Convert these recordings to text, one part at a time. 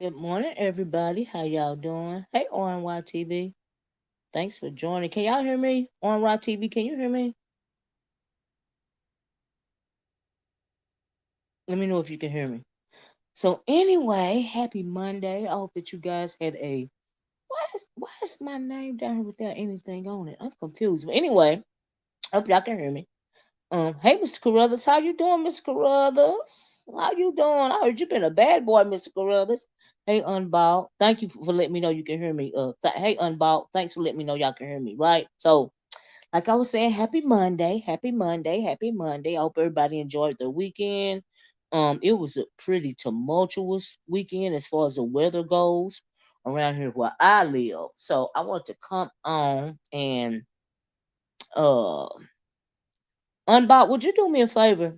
Good morning, everybody. How y'all doing? Hey, ONYTV. Thanks for joining. Can y'all hear me? ONYTV, can you hear me? Let me know if you can hear me. So, anyway, happy Monday. I hope that you guys had a. Why is my name down here without anything on it? I'm confused. But anyway, I hope y'all can hear me. Hey, Mr. Carruthers, how you doing, Mr. Carruthers? How you doing? I heard you been a bad boy, Mr. Carruthers. Hey, Unbought, thank you for letting me know you can hear me. Hey, Unbought, thanks for letting me know y'all can hear me. Right. So, like I was saying, happy Monday, happy Monday, happy Monday. I hope everybody enjoyed their weekend. It was a pretty tumultuous weekend as far as the weather goes around here where I live. So I wanted to come on and uh Unbought, would you do me a favor?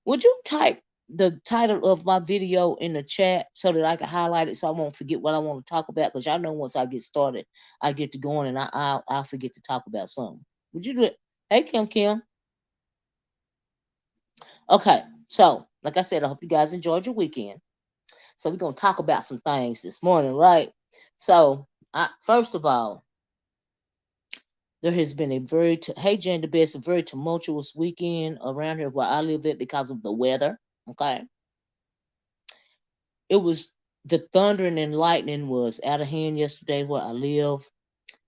Would you type the title of my video in the chat so that I can highlight it so I won't forget what I want to talk about? Because y'all know once I get started, I get to going and I'll forget to talk about something. Would you do it? Hey, Kim Kim. Okay, so like I said, I hope you guys enjoyed your weekend. So we're gonna talk about some things this morning, right? So, first of all, there has been a hey Jen, the best, a very tumultuous weekend around here where I live at because of the weather. Okay, it was the thundering and lightning was out of hand yesterday where I live.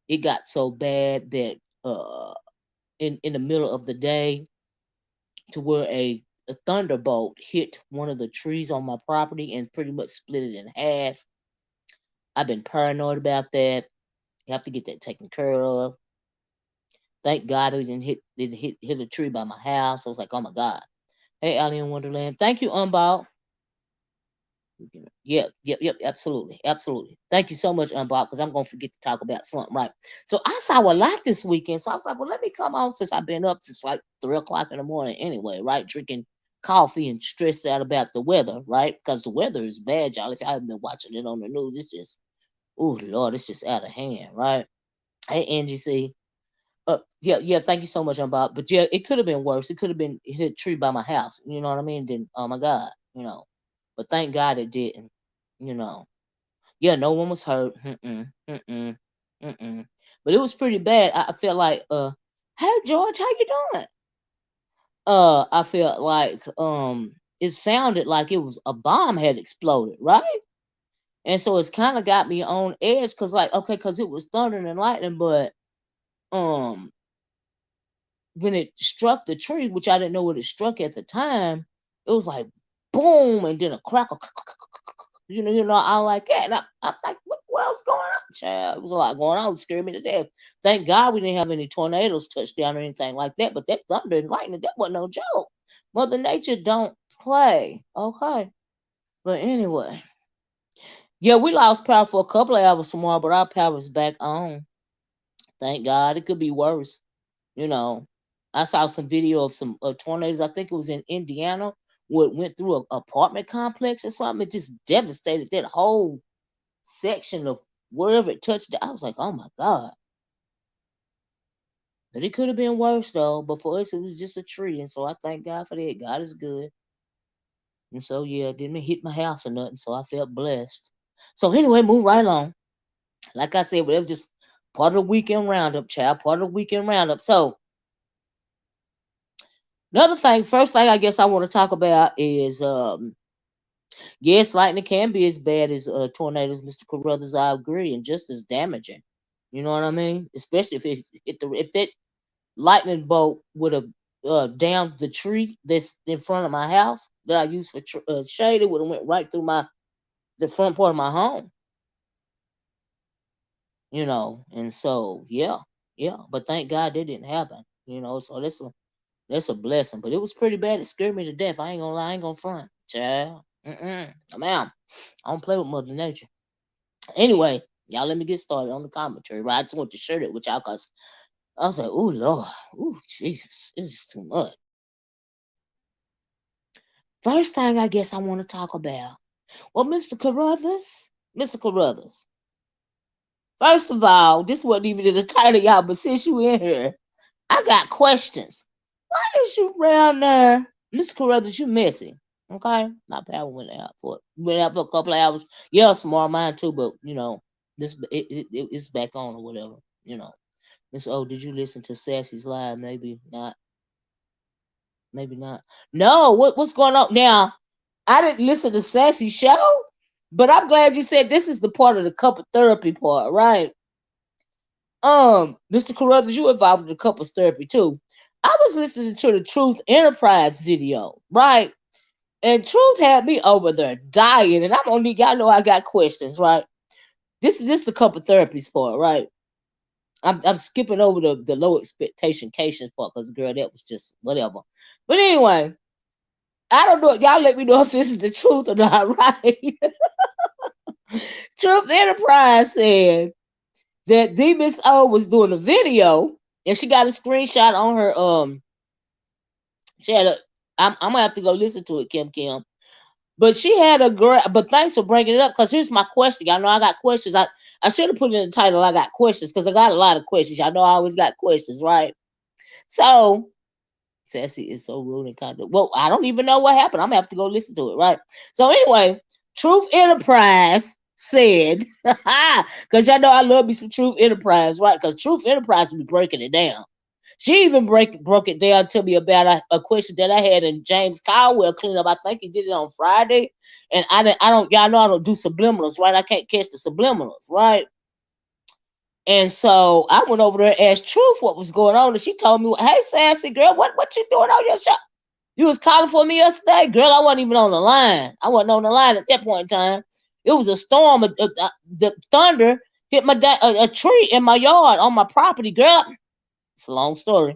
It got so bad that in the middle of the day to where a thunderbolt hit one of the trees on my property and pretty much split it in half. I've been paranoid about that. You have to get that taken care of. Thank God it didn't hit a tree by my house. I was like, oh my God. Hey, Alien Wonderland. Thank you, Unbought. Yep, absolutely, absolutely. Thank you so much, Unbought, because I'm gonna forget to talk about something, right? So I saw a lot this weekend, so I was like, well, let me come on since I've been up since like 3 o'clock in the morning anyway, right? Drinking coffee and stressed out about the weather, right? Because the weather is bad, y'all. If y'all haven't been watching it on the news, it's just, oh Lord, it's just out of hand, right? Hey, Angie C. Yeah, thank you so much, Unbought. But yeah, it could have been worse. It could have been hit a tree by my house. You know what I mean? Then, oh my God, you know. But thank God it didn't. You know. Yeah, no one was hurt. Mm-mm. Mm-mm. But it was pretty bad. I felt like, hey George, how you doing? I felt like it sounded like it was a bomb had exploded, right? And so it's kind of got me on edge because like, okay, because it was thunder and lightning, but um when it struck the tree, which I didn't know what it struck at the time, it was like boom, and then a crackle, I like that. And I'm like, what else going on, child? It was a lot going on. It scared me to death. Thank God we didn't have any tornadoes touch down or anything like that. But that thunder and lightning, that wasn't no joke. Mother Nature don't play. Okay. But anyway, yeah, we lost power for a couple of hours tomorrow, but our power's back on. Thank God. It could be worse. You know, I saw some video of some tornadoes. I think it was in Indiana where it went through an apartment complex or something. It just devastated that whole section of wherever it touched. I was like, oh my God. But it could have been worse though. But for us, it was just a tree. And so I thank God for that. God is good. And so, yeah, it didn't hit my house or nothing. So I felt blessed. So, anyway, move right along. Like I said, but it was just part of the weekend roundup, child. Part of the weekend roundup. So, another thing, first thing I guess I want to talk about is yes, lightning can be as bad as tornadoes, Mr. Carruthers. I agree, and just as damaging. You know what I mean? Especially if that lightning bolt would have downed the tree that's in front of my house that I use for shade, it would have went right through the front part of my home. And so yeah. But thank God that didn't happen. So that's a blessing. But it was pretty bad. It scared me to death. I ain't gonna lie. I ain't gonna front, child. I'm out. I don't play with Mother Nature. Anyway, y'all let me get started on the commentary. Right? I just want to share it with y'all because I was like, oh Lord, oh Jesus, this is too much. First thing I guess I want to talk about. Well, Mr. Carruthers. First of all, this wasn't even in the title, y'all, but since you in here, I got questions. Why is you around there, Mr. Carruthers? You messy. Okay, my power went out for a couple of hours. Yeah, smart mine too, but it's back on or whatever. Miss O, did you listen to Sassy's live? Maybe not. Maybe not. No, what's going on now? I didn't listen to Sassy show, but I'm glad you said this is the part of the couple therapy part, right? Mr. Carruthers, you involved in the couples therapy too. I was listening to the Truth Enterprise video, right? And Truth had me over there dying, and I'm only y'all know I got questions, right? This the couple therapies part, right? I'm skipping over the low expectation Cations part because girl, that was just whatever. But anyway, I don't know. Y'all let me know if this is the truth or not, right? Truth Enterprise said that D Miss O was doing a video and she got a screenshot on her she had a I'm gonna have to go listen to it, Kim. But she had a girl, but thanks for bringing it up because here's my question. Y'all know I got questions. I should have put it in the title. I got questions because I got a lot of questions. Y'all know I always got questions, right? So Sassy is so rude and kind of well, I don't even know what happened. I'm gonna have to go listen to it, right? So anyway, Truth Enterprise said, because y'all know I love me some Truth Enterprise, right? Because Truth Enterprise will be breaking it down. She even broke it down to me about a question that I had in James Caldwell cleanup. I think he did it on Friday, and y'all know I don't do subliminals, right? I can't catch the subliminals, right? And so I went over there and asked Truth what was going on, and she told me, "Hey, Sassy girl, what you doing on your show? You was calling for me yesterday, girl. I wasn't even on the line. I wasn't on the line at that point in time. It was a storm. The thunder hit a tree in my yard on my property, girl. It's a long story.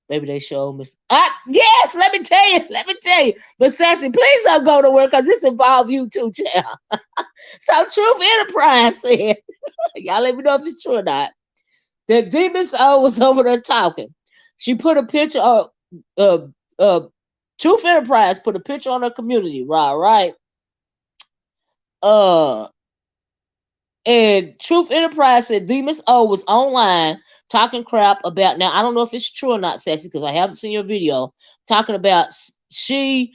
Maybe they showed me. Yes, let me tell you. But Sassy, please don't go to work because this involves you too, child. So Truth Enterprise said, y'all let me know if it's true or not, that Demons O was over there talking. She put a picture of Truth Enterprise put a picture on her community, right? And Truth Enterprise said Demons O was online talking crap about. Now I don't know if it's true or not, Sassy, because I haven't seen your video talking about Sassy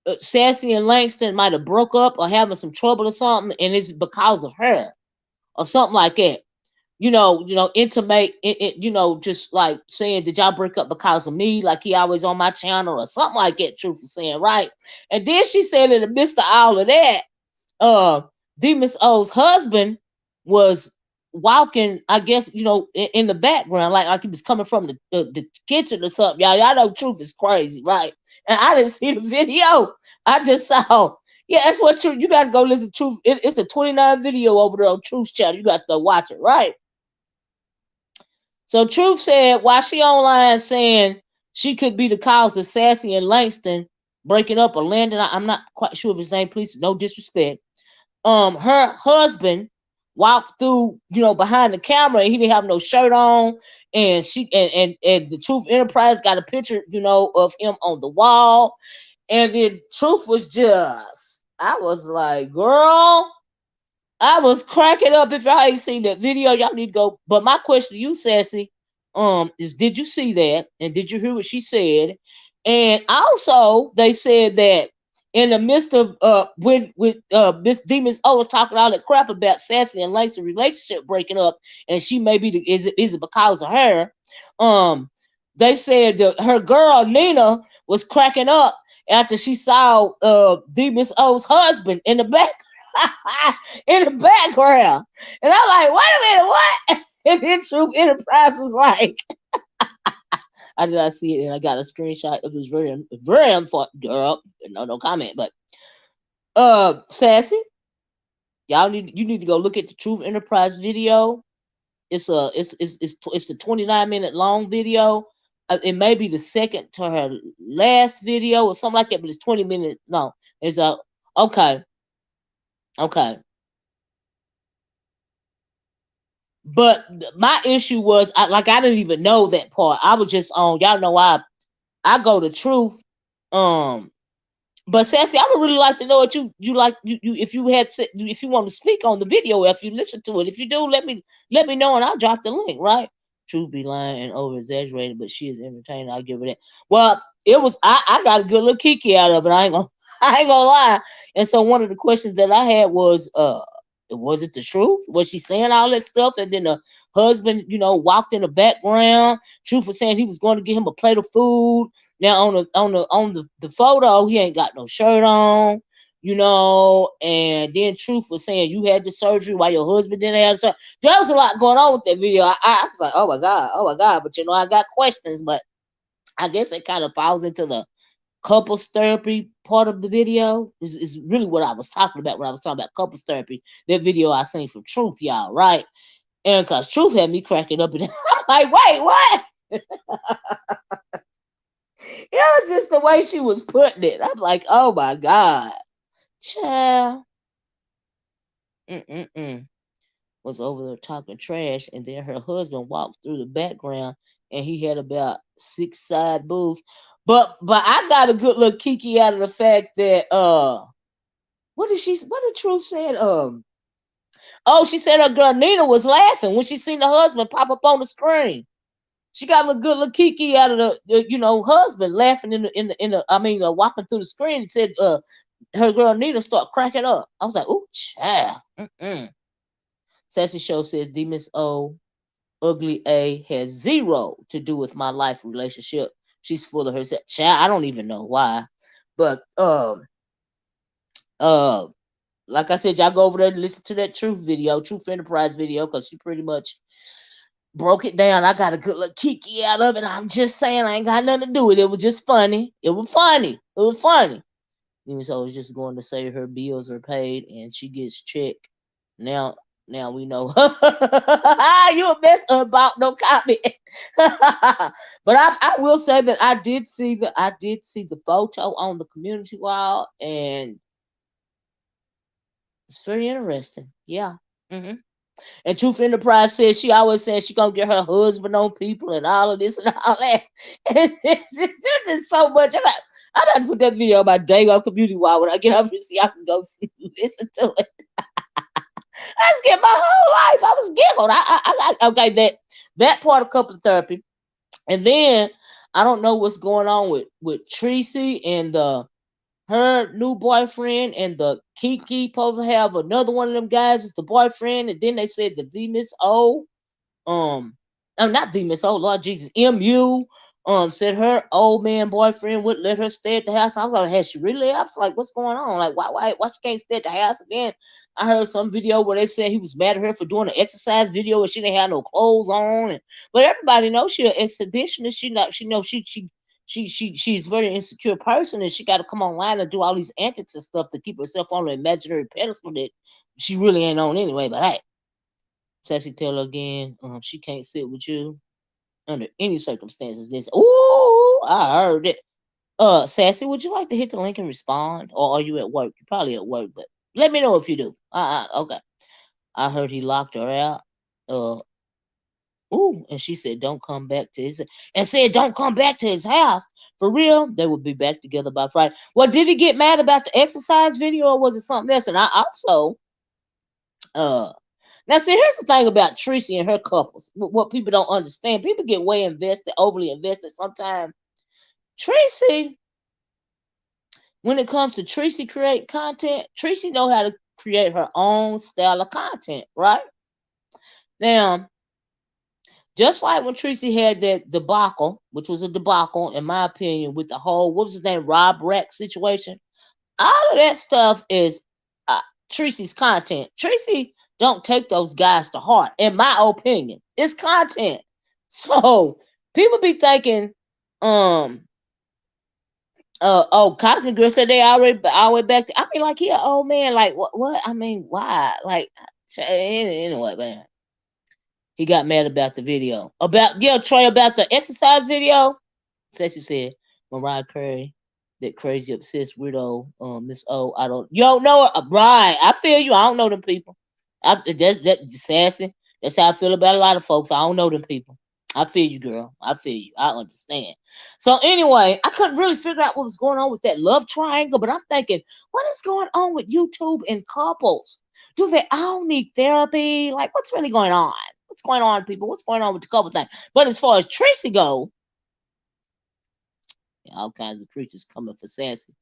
and Langston might have broke up or having some trouble or something, and it's because of her or something like that. Intimate, just like saying, did y'all break up because of me? Like he always on my channel or something like that. Truth is saying, right? And then she said in the midst of all of that, Demons O's husband was walking, I guess, in the background, like he was coming from the kitchen or something. Y'all know Truth is crazy, right? And I didn't see the video. I just saw. Yeah, that's what Truth. You got to go listen to Truth. It's a 29 video over there on Truth's channel. You got to go watch it, right? So Truth said while she online saying she could be the cause of Sassy and Langston breaking up or Landon, I'm not quite sure of his name. Please, no disrespect. Her husband walked through, behind the camera and he didn't have no shirt on, and she and the Truth Enterprise got a picture, of him on the wall, and then Truth was just, I was like, girl, I was cracking up. If y'all ain't seen that video, y'all need to go. But my question to you, Sassy, is did you see that? And did you hear what she said? And also, they said that in the midst of when Miss Demons O was talking all that crap about Sassy and Langston relationship breaking up, and she may be is it because of her? They said that her girl Nina was cracking up after she saw Demons O's husband in the back. In the background, and I'm like, wait a minute, what? And then Truth Enterprise was like, I did not see it, and I got a screenshot of this very, very unfortunate girl. No comment, but Sassy, you need to go look at the Truth Enterprise video. It's the 29-minute long video. It may be the second to her last video or something like that, but it's 20 minutes. No, it's okay. Okay. But my issue was, I didn't even know that part. I was just on, y'all know I go to Truth. But Sassy, I would really like to know what you like. You if you want to speak on the video, if you listen to it. If you do, let me know and I'll drop the link. Right? Truth be lying and over exaggerated, but she is entertaining. I'll give her that. Well, it was I got a good little kiki out of it. I ain't gonna. I ain't gonna lie. And so one of the questions that I had was it the truth? Was she saying all that stuff? And then the husband, walked in the background. Truth was saying he was going to get him a plate of food. Now on the photo, he ain't got no shirt on, and then Truth was saying you had the surgery while your husband didn't have the surgery. There was a lot going on with that video. I was like, oh my God. But I got questions, but I guess it kind of falls into the couples therapy part of the video is really what I was talking about when I was talking about couples therapy. That video I seen from Truth, y'all, right? And because Truth had me cracking up, and I'm like, wait, what? It was just the way she was putting it. I'm like, oh my God, child, was over there talking trash, and then her husband walked through the background, and he had about 6 side boobs. But I got a good little kiki out of the fact that what did Truth said? Oh, she said her girl Nina was laughing when she seen the husband pop up on the screen. She got a good little kiki out of the husband laughing walking through the screen. And said her girl Nina start cracking up. I was like, ooh, child. Sassy Show says Demon's O Ugly A has zero to do with my life relationship. She's full of herself. Child, I don't even know why. But like I said, y'all go over there and listen to that Truth Enterprise video, because she pretty much broke it down. I got a good little kiki out of it. I'm just saying, I ain't got nothing to do with it. It was just funny. It was funny. So I was just going to say her bills are paid and she gets checked. Now we know. You a mess about no comment. But I will say that I did see the photo on the community wall, and it's very interesting. Yeah. And Truth Enterprise says she always says she gonna get her husband on people and all of this and all that. And there's just so much. I got to put that video on my dang on community wall when I get up and see I can go listen to it. I scared my whole life. I was giggled. Okay, that part of couple therapy, and then I don't know what's going on with Tracy and her new boyfriend, and the Kiki supposed to have another one of them guys as the boyfriend, and then they said the Miss O, not Miss O, Lord Jesus, MU, said her old man boyfriend wouldn't let her stay at the house. I was like, has she really? I was like, what's going on? Like, why she can't stay at the house? And then I heard some video where they said he was mad at her for doing an exercise video and she didn't have no clothes on. But everybody knows she's an exhibitionist. She's a very insecure person, and she got to come online and do all these antics and stuff to keep herself on an imaginary pedestal that she really ain't on anyway. But hey, Sassy tell her again, she can't sit with you under any circumstances. This, ooh, I heard it. Sassy, would you like to hit the link and respond, or are you at work? You're probably at work, but let me know if you do. Okay. I heard he locked her out. And she said, don't come back to his house. For real, they would be back together by Friday. Well, did he get mad about the exercise video, or was it something else? And I also, now see, here's the thing about Tracy and her couples. What people don't understand, people get overly invested sometimes. Tracy, when it comes to Tracy create content, Tracy know how to create her own style of content, right? Now, just like when Tracy had that debacle, which was a debacle, in my opinion, with the whole, what was his name, Rob Reck situation. All of that stuff is Tracy's content. Tracy don't take those guys to heart, in my opinion. It's content. So people be thinking, Cosmic Girl said they already back to. I mean, like, he an old man. Like, what? I mean, why? Like, anyway, man. He got mad about the video. Troy, about the exercise video. Sassy said, Mariah Carey, that crazy obsessed weirdo, Miss O. You don't know her, right? I feel you. I don't know them people. That's Sassy. That's how I feel about a lot of folks. I don't know them people. I feel you, girl. I feel you. I understand. So anyway, I couldn't really figure out what was going on with that love triangle, but I'm thinking, what is going on with YouTube and couples? Do they all need therapy? Like, what's really going on? What's going on, people? What's going on with the couple thing? But as far as Tracy go, all kinds of creatures coming for Sassy.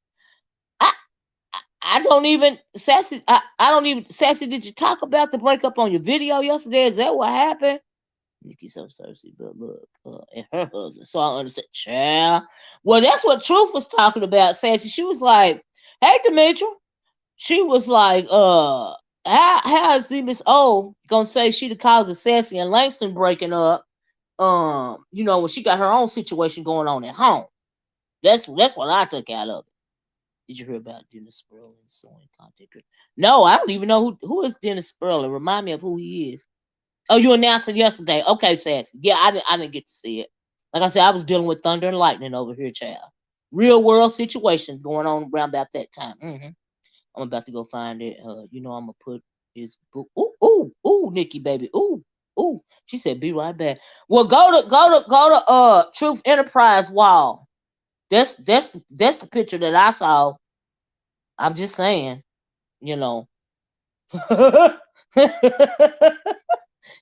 I don't even Sassy. I don't even Sassy. Did you talk about the breakup on your video yesterday? Is that what happened? Nikki so thirsty, but look, and her husband. So I understand. Child. Well, that's what Truth was talking about, Sassy. She was like, "Hey, Demetri." She was like, how is the Miss O gonna say she the cause of Sassy and Langston breaking up? When she got her own situation going on at home. That's what I took out of it. Did you hear about Dennis Sperling suing content? No, I don't even know who is Dennis Sperling. Remind me of who he is. Oh, you announced it yesterday. Okay, Sassy. Yeah, I didn't get to see it. Like I said, I was dealing with thunder and lightning over here, child. Real world situation going on around about that time. I'm about to go find it. I'm gonna put his book. Ooh, Nikki, baby. Ooh. She said, "Be right back." Well, go to Truth Enterprise wall. That's the picture that I saw. I'm just saying, you know.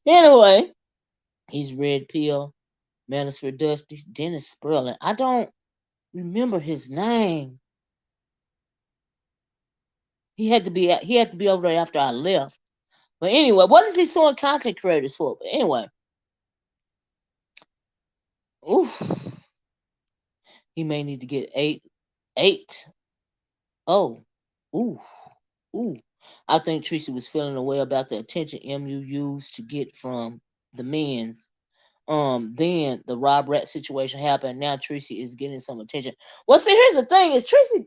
Anyway, he's Red Pill, Minister Dusty, Dennis Sperling. I don't remember his name. He had to be over there after I left. But anyway, what is he suing content creators for? But anyway, oof, he may need to get eight. Oh, ooh, ooh. I think Tracy was feeling a way about the attention MU used to get from the men's. Then the Rob Rat situation happened. Now Tracy is getting some attention. Well, see, here's the thing: is Tracy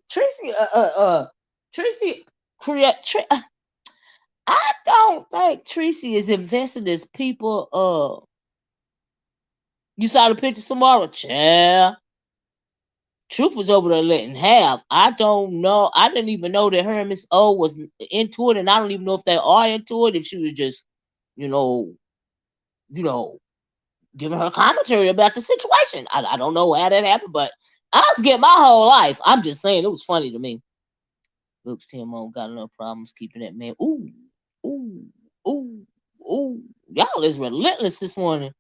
create. I don't think Tracy is invested as people. You saw the picture tomorrow, child. Truth was over there letting have. I don't know. I didn't even know that her and Miss O was into it, and I don't even know if they are into it. If she was just, you know, giving her commentary about the situation. I don't know how that happened, but I was getting my whole life. I'm just saying it was funny to me. Looks Timo got enough problems keeping that man. Ooh, ooh. Y'all is relentless this morning.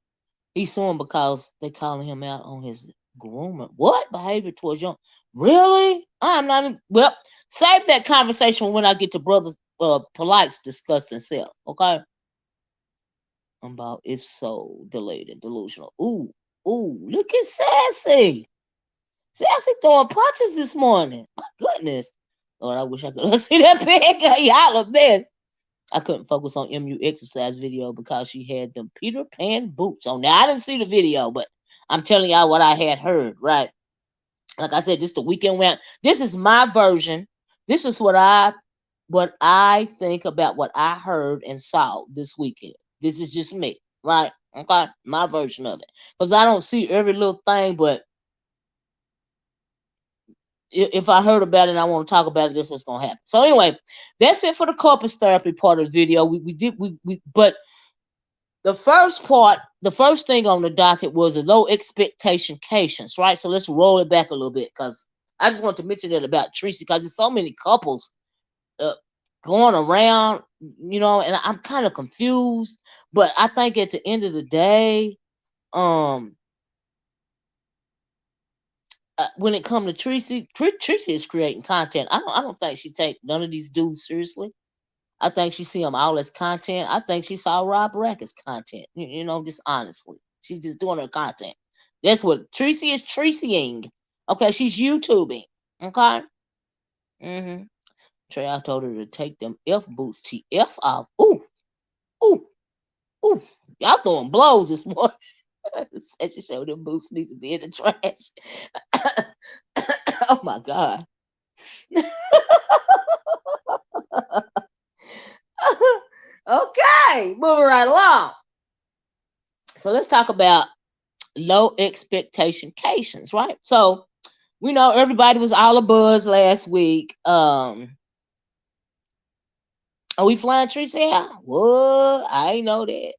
He's suing because they calling him out on his grooming. What behavior towards young? Really? I'm not. Well, save that conversation when I get to Brother Polight's disgusting self. Okay. I'm about it's so delayed and delusional. Ooh, look at Sassy. Sassy throwing punches this morning. My goodness. Lord, I wish I could see that big. Y'all are bad. I couldn't focus on MU exercise video because she had them Peter Pan boots on. Now I didn't see the video, but I'm telling y'all what I had heard, right? Like I said, this the weekend went. This is my version. This is what I think about what I heard and saw this weekend. This is just me, right? Okay, my version of it. Because I don't see every little thing, but if I heard about it and I want to talk about it, this is what's gonna happen. So anyway, that's it for the corpus therapy part of the video. But the first thing on the docket was a low expectation Cations, right? So let's roll it back a little bit because I just want to mention that about Tracy because there's so many couples going around, and I'm kind of confused. But I think at the end of the day, when it comes to Tracy is creating content. I don't think she take none of these dudes seriously. I think she see them all as content. I think she saw Rob Rack as content. Just honestly, she's just doing her content. That's what Tracy is Tracying. Okay, she's YouTubing. Okay. Trey, I told her to take them F boots TF off. Ooh. Y'all throwing blows this morning. Said she showed them boots need to be in the trash. Oh my God. Okay, moving right along. So let's talk about low expectation Cations, right? So we know everybody was all a buzz last week. Are we flying Tracy out? What? I ain't know that.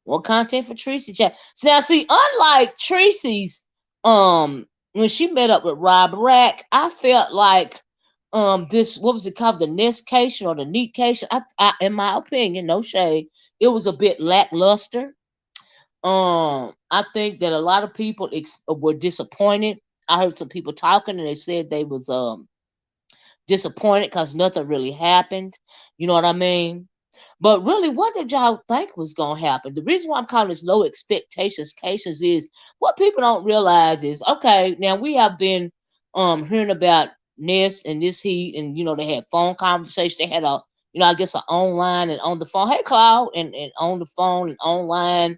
What content for Tracy chat? So now see, unlike Tracy's when she met up with Rob Rack, I felt like this, what was it called, the Nest Cation or the Neat Cation? I in my opinion, no shade, it was a bit lackluster. I think that a lot of people were disappointed. I heard some people talking and they said they was disappointed because nothing really happened. You know what I mean? But really, what did y'all think was gonna happen? The reason why I'm calling this low expectations cases is what people don't realize is, okay, now we have been hearing about Ness and this heat, and they had phone conversations. They had a I guess an online and on the phone. Hey, Cloud, and on the phone and online,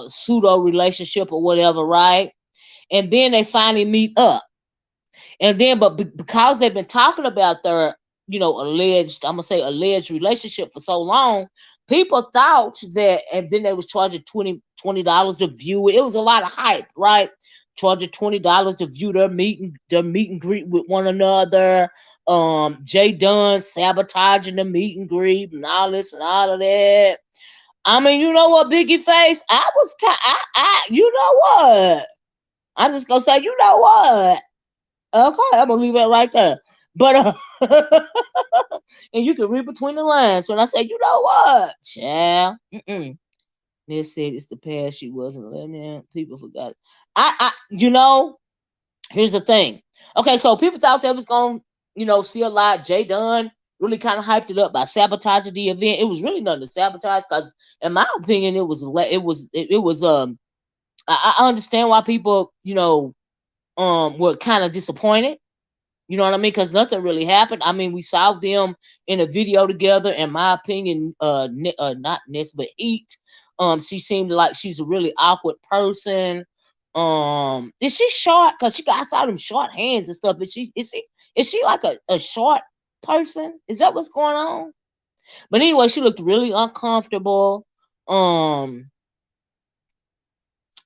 pseudo relationship or whatever, right? And then they finally meet up. And then, but because they've been talking about their, alleged, I'm gonna say alleged relationship for so long, people thought that, and then they was charging $20 to view it. It was a lot of hype, right? Charging $20 to view their meet and greet with one another. Jay Dunn sabotaging the meet and greet and all this and all of that. I mean, you know what, Biggie Face? I was you know what? I'm just gonna say, you know what? Okay, I'm gonna leave that right there. But and you can read between the lines when I say, you know what, child. They said it's the past. She wasn't letting in. People forgot it. Here's the thing. Okay, so people thought they was gonna, see a lot. Jay Dunn really kind of hyped it up by sabotaging the event. It was really nothing to sabotage because, in my opinion, it was. I understand why people, were kind of disappointed. You know what I mean? Because nothing really happened. I mean, we saw them in a video together. In my opinion, not Ness, but Heat. She seemed like she's a really awkward person. Is she short? Cause I saw them short hands and stuff. Is she like a short person? Is that what's going on? But anyway, she looked really uncomfortable. Um,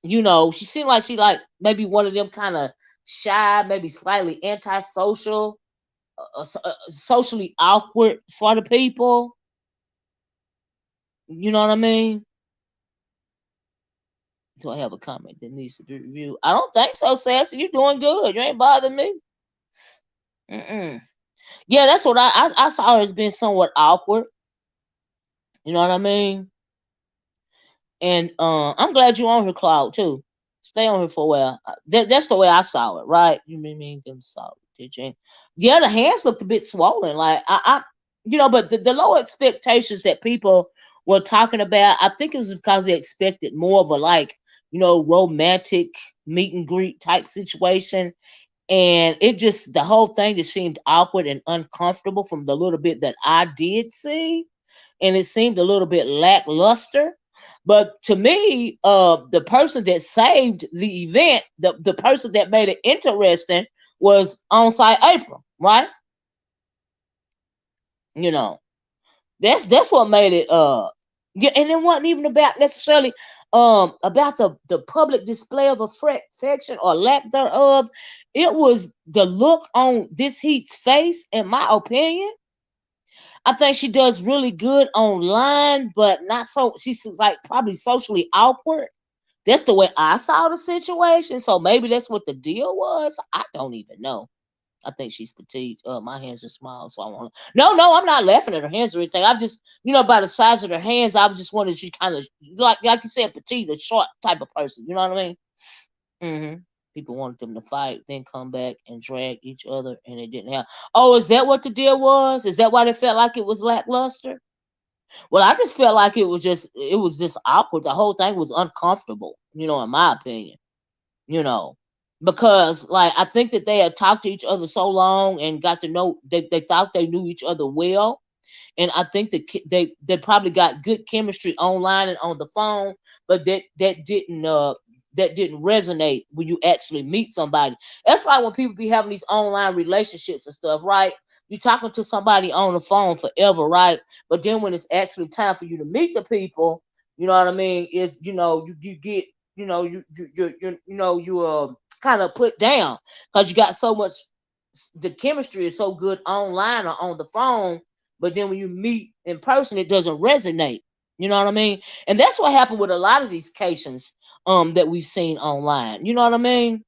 she seemed like she like maybe one of them kind of shy, maybe slightly antisocial, socially awkward sort of people. You know what I mean? Do I have a comment that needs to be reviewed? I don't think so, Sassy. You're doing good. You ain't bothering me. Yeah, that's what I saw her as being somewhat awkward. You know what I mean? And I'm glad you're on her, Cloud, too. Stay on here for a while. That's the way I saw it, right? You mean them saw it, did you? Yeah, the hands looked a bit swollen. Like but the low expectations that people were talking about, I think it was because they expected more of a romantic meet and greet type situation. And the whole thing just seemed awkward and uncomfortable from the little bit that I did see. And it seemed a little bit lackluster. But to me, the person that saved the event, the person that made it interesting was on-site April, right? That's what made it yeah, and it wasn't even about necessarily about the public display of affection or lack thereof. It was the look on this Heat's face, in my opinion. I think she does really good online, but not so. She's like probably socially awkward. That's the way I saw the situation. So maybe that's what the deal was. I don't even know. I think she's petite. My hands are small, so I want to. No, I'm not laughing at her hands or anything. I'm just, by the size of her hands, I was just wondering she kind of like you said, petite, a short type of person. You know what I mean? People wanted them to fight, then come back and drag each other, and it didn't happen. Oh, is that what the deal was? Is that why they felt like it was lackluster? Well, I just felt like it was just awkward. The whole thing was uncomfortable, in my opinion. You know, because like I think that they had talked to each other so long and got to know they thought they knew each other well. And I think that they probably got good chemistry online and on the phone, but that didn't resonate when you actually meet somebody. That's like when people be having these online relationships and stuff, right? You talking to somebody on the phone forever, right? But then when it's actually time for you to meet the people, you know what I mean? Is you get you kind of put down because you got so much. The chemistry is so good online or on the phone, but then when you meet in person, it doesn't resonate. You know what I mean? And that's what happened with a lot of these cases that we've seen online. You know what I mean?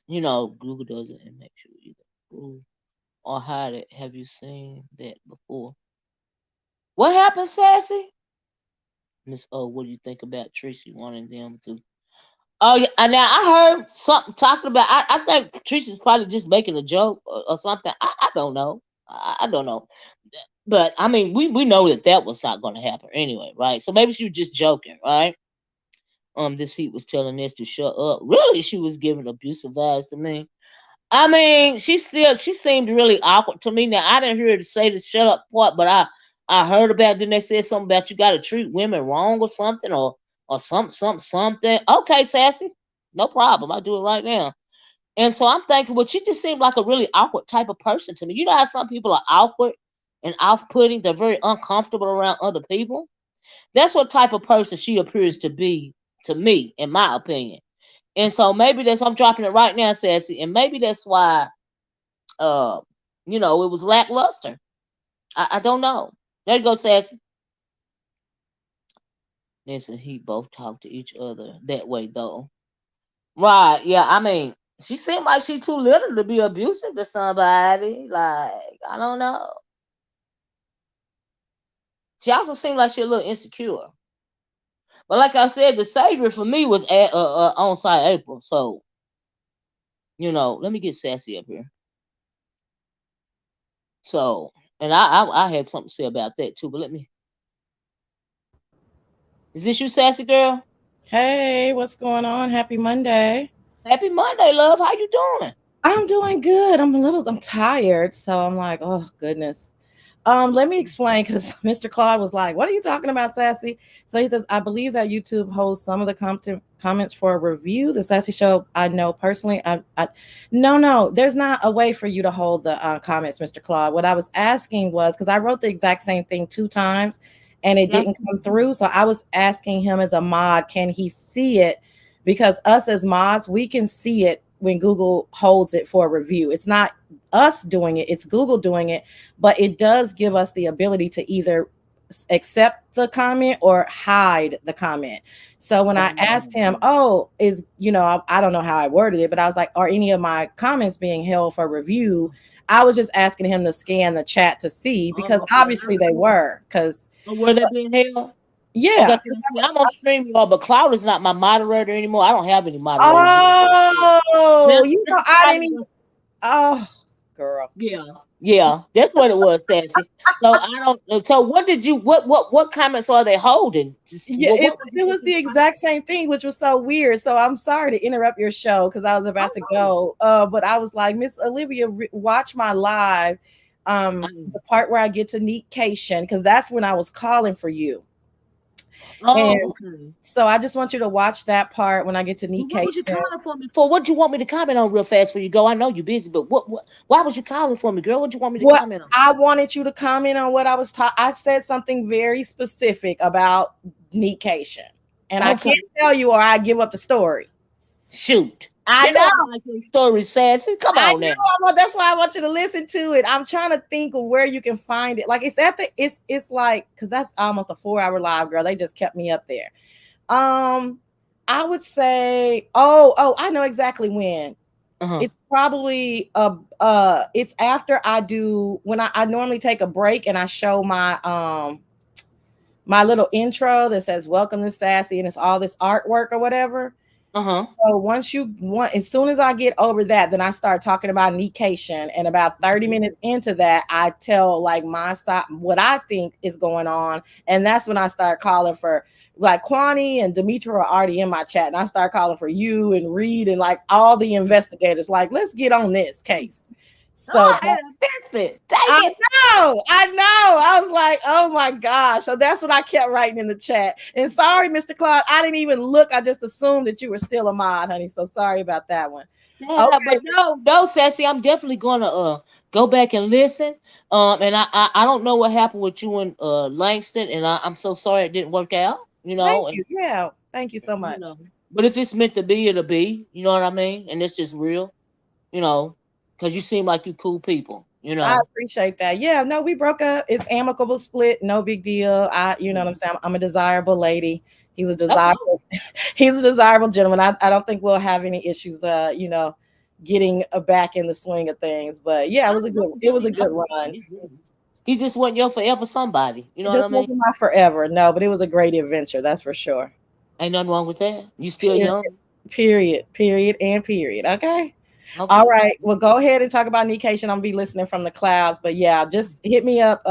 Google doesn't and make sure either prove or hide it. Have you seen that before? What happened, Sassy? Miss O, what do you think about Tracy wanting them to? Oh yeah, and now I heard something talking about. I think Patricia's probably just making a joke or something. I don't know. I don't know. But I mean, we know that that was not going to happen anyway, right? So maybe she was just joking, right? This heat was telling this to shut up. Really, she was giving abusive vibes to me. I mean, she seemed really awkward to me. Now I didn't hear her to say the shut up part, but I heard about it. Then they said something about you got to treat women wrong or something or something. Okay, Sassy, no problem. I'll do it right now. And so I'm thinking, well, she just seemed like a really awkward type of person to me. You know how some people are awkward and off-putting? They're very uncomfortable around other people. That's what type of person she appears to be to me, in my opinion. And so maybe that's I'm dropping it right now, Sassy, and maybe that's why uh it was lackluster. I don't know. There you go, Sassy. Nancy and he both talk to each other that way though. Right, yeah, I mean, she seemed like she too little to be abusive to somebody. Like, I don't know. She also seemed like she a little insecure. But like I said, the savior for me was at on site April. So, let me get Sassy up here. So, and I had something to say about that too, but let me. Is this you, Sassy girl? Hey, what's going on? Happy Monday. Happy Monday, love. How you doing? I'm doing good. I'm tired, so I'm like, oh goodness. Let me explain because Mr. Claude was like, "What are you talking about, Sassy?" So he says, "I believe that YouTube holds some of the comments for a review. The Sassy Show, I know personally. No, there's not a way for you to hold the comments, Mr. Claude. What I was asking was because I wrote the exact same thing 2 times and it didn't come through. So I was asking him as a mod, can he see it? Because us as mods, we can see it when Google holds it for a review. It's not us doing it, it's Google doing it, but it does give us the ability to either accept the comment or hide the comment. So when I asked him, oh, I don't know how I worded it, but I was like, are any of my comments being held for review? I was just asking him to scan the chat to see because obviously they were. Because were they being held? Okay, yeah. I'm on stream, y'all, but Cloud is not my moderator anymore. I don't have any moderators anymore. Oh, I didn't even. Probably Oh, girl. yeah, that's what it was, Sassy. So I don't. So what did you? What comments are they holding? Just, Yeah, what was it was the exact same thing, which was so weird. So I'm sorry to interrupt your show because I was about to go. But I was like, Miss Olivia, watch my live. The part where I get to meet Cation, because that's when I was calling for you. And okay. so I just want you to watch that part when I get to Well, meet what was you Cation. calling for me for? What you want me to comment on real fast before you go? I know you're busy, but what? Why was you calling for me, girl? What you want me to What comment on? I wanted you to comment on what I was taught. I said something very specific about Cation. And I Okay, can't tell you or I give up the story. shoot. I You know know. I like your story, Sassy. Come I on now. know. That's why I want you to listen to it. I'm trying to think of where you can find it. Like it's at the it's like because that's almost a 4 hour live, girl. They just kept me up there. Um, I would say, I know exactly when. Uh-huh. It's probably it's after I do when I normally take a break and I show my little intro that says welcome to Sassy and it's all this artwork or whatever. Uh-huh. So as soon as I get over that, then I start talking about Cation. And about 30 minutes into that, I tell like my side, what I think is going on. And that's when I start calling for like Kwani and Demetra are already in my chat. And I start calling for you and Reed and like all the investigators, like, let's get on this case. So Oh, I missed it. Dang I it. I know. I was like, oh my gosh. So that's what I kept writing in the chat. And sorry, Mr. Claude, I didn't even look. I just assumed that you were still a mod, honey. So sorry about that one. Yeah, Okay. but no, Sassy, I'm definitely gonna go back and listen. And I don't know what happened with you and Langston, and I'm so sorry it didn't work out. Thank And you. Yeah. Thank you so you much. know, but if it's meant to be, it'll be. You know what I mean? And it's just real. You know, because you seem like you cool people. I appreciate that. Yeah, no, we broke up. It's amicable split, no big deal. You know what I'm saying? I'm a desirable lady. He's a Okay. desirable, he's a desirable gentleman. I don't think we'll have any issues getting back in the swing of things. But yeah, I know it you was a ain't. good run. He just wasn't your forever somebody. You know It what I just mean? wasn't my forever, no, but it was a great adventure, that's for sure. Ain't nothing wrong with that. You still young. Period. Period. And period. Okay. All Okay. right. Well, go ahead and talk about Nication. I'm gonna be listening from the clouds. But yeah, just hit me up.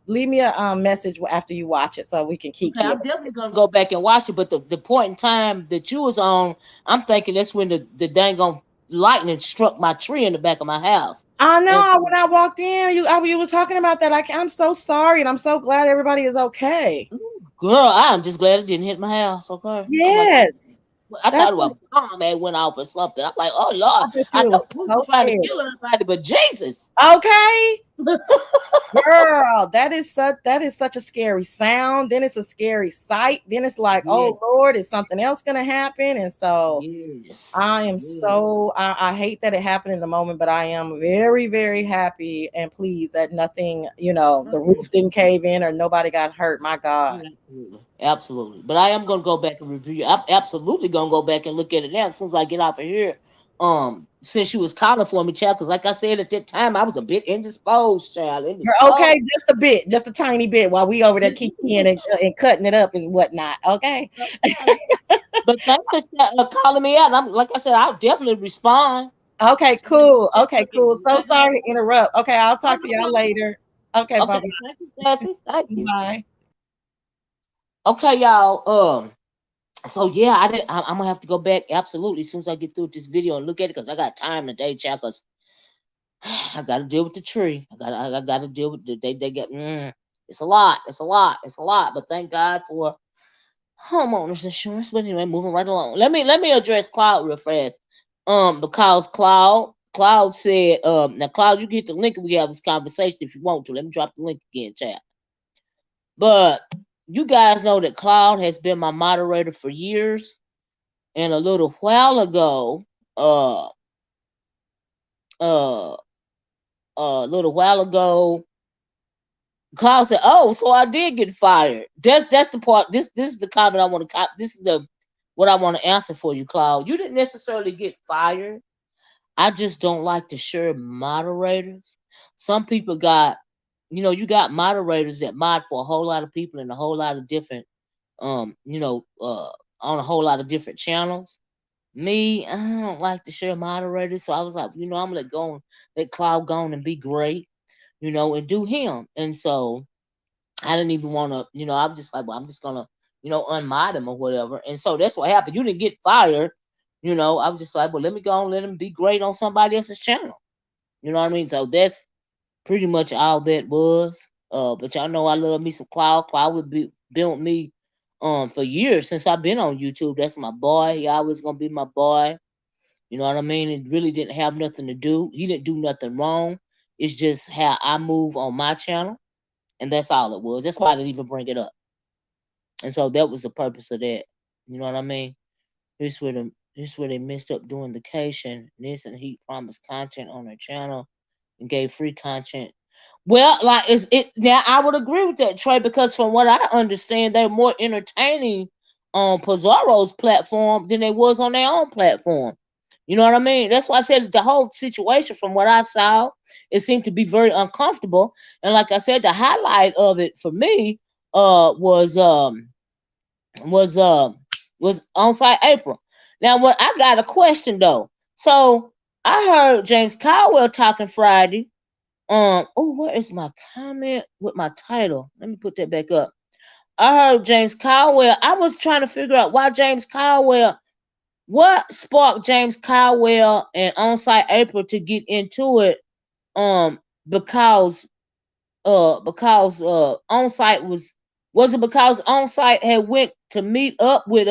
Leave me a message after you watch it so we can keep Okay, you. I'm definitely gonna go back and watch it. But the point in time that you was on, I'm thinking that's when the dang on lightning struck my tree in the back of my house. I And know when I walked in, you were talking about that. I'm so sorry, and I'm so glad everybody is okay. girl, I'm just glad it didn't hit my house. Okay, I'm like, Yes, I that's thought it was what a bomb had went off or something. I'm like, oh Lord, I bet I you know was Putin so trying to scared. kill everybody, but Jesus. Okay, girl, that is such a scary sound. Then it's a scary sight. Then it's like, Yeah, oh Lord, is something else gonna happen? And so yes, I am yeah, I hate that it happened in the moment, but I am very, very happy and pleased that nothing, the roof didn't cave in or nobody got hurt. My God. yeah, absolutely, absolutely. But I am gonna go back and review. I'm absolutely gonna go back and look at it now as soon as I get off of here. Since you was calling for me, child, because like I said at that time, I was a bit indisposed, child, You're indisposed. okay, just a bit, just a tiny bit while we over there keep in and cutting it up and whatnot. Okay. Okay. But thanks for calling me out. And I'm like I said, I'll definitely respond. Okay, So let me cool. take a Okay, look at cool. it So right now. sorry to interrupt. Okay, I'll Oh talk to no, y'all no, later. Okay, no. bye Okay, bye. thank you, Sassy. Thank you. Bye. Okay, y'all. So yeah, I did. I'm gonna have to go back absolutely as soon as I get through with this video and look at it because I got time today, child. Because I got to deal with the tree. I got to deal with they get. It's a lot. It's a lot. It's a lot. But thank God for homeowners insurance. But anyway, moving right along. Let me address Cloud real fast. Because Cloud said, now Cloud, you get the link and we have this conversation if you want to. Let me drop the link again, chat. But you guys know that Cloud has been my moderator for years, and a little while ago, uh, uh, a little while ago, Cloud said, "Oh, so I did get fired." That's the part. This is the comment I want to. This is the what I want to answer for you, Cloud. You didn't necessarily get fired. I just don't like to share moderators. Some people got, you got moderators that mod for a whole lot of people and a whole lot of different, on a whole lot of different channels. Me, I don't like to share moderators, so I was like, I'm gonna let Cloud go on and be great, and do him. And so I didn't even want to, I was just like, well, I'm just gonna, unmod him or whatever. And so that's what happened. You didn't get fired, I was just like, well, let me go and let him be great on somebody else's channel. You know what I mean? So that's pretty much all that was. But y'all know I love me some Cloud. Cloud would been with me for years since I've been on YouTube. That's my boy. He always gonna be my boy. You know what I mean? It really didn't have nothing to do. He didn't do nothing wrong. It's just how I move on my channel, and that's all it was. That's why I didn't even bring it up. And so that was the purpose of that. You know what I mean? Here's where they messed up doing the cation. This and he promised content on their channel and gave free content. Well, like is it now? I would agree with that, Trey, because from what I understand, they're more entertaining on Pizarro's platform than they was on their own platform. You know what I mean? That's why I said the whole situation, from what I saw, it seemed to be very uncomfortable. And like I said, the highlight of it for me was was on site April. Now, what I got a question though. So I heard James Caldwell talking Friday. Oh, where is my comment with my title? Let me put that back up. I heard James Caldwell. I was trying to figure out why James Caldwell. What sparked James Caldwell and Onsite April to get into it? Because Onsite was it because Onsite had went to meet up with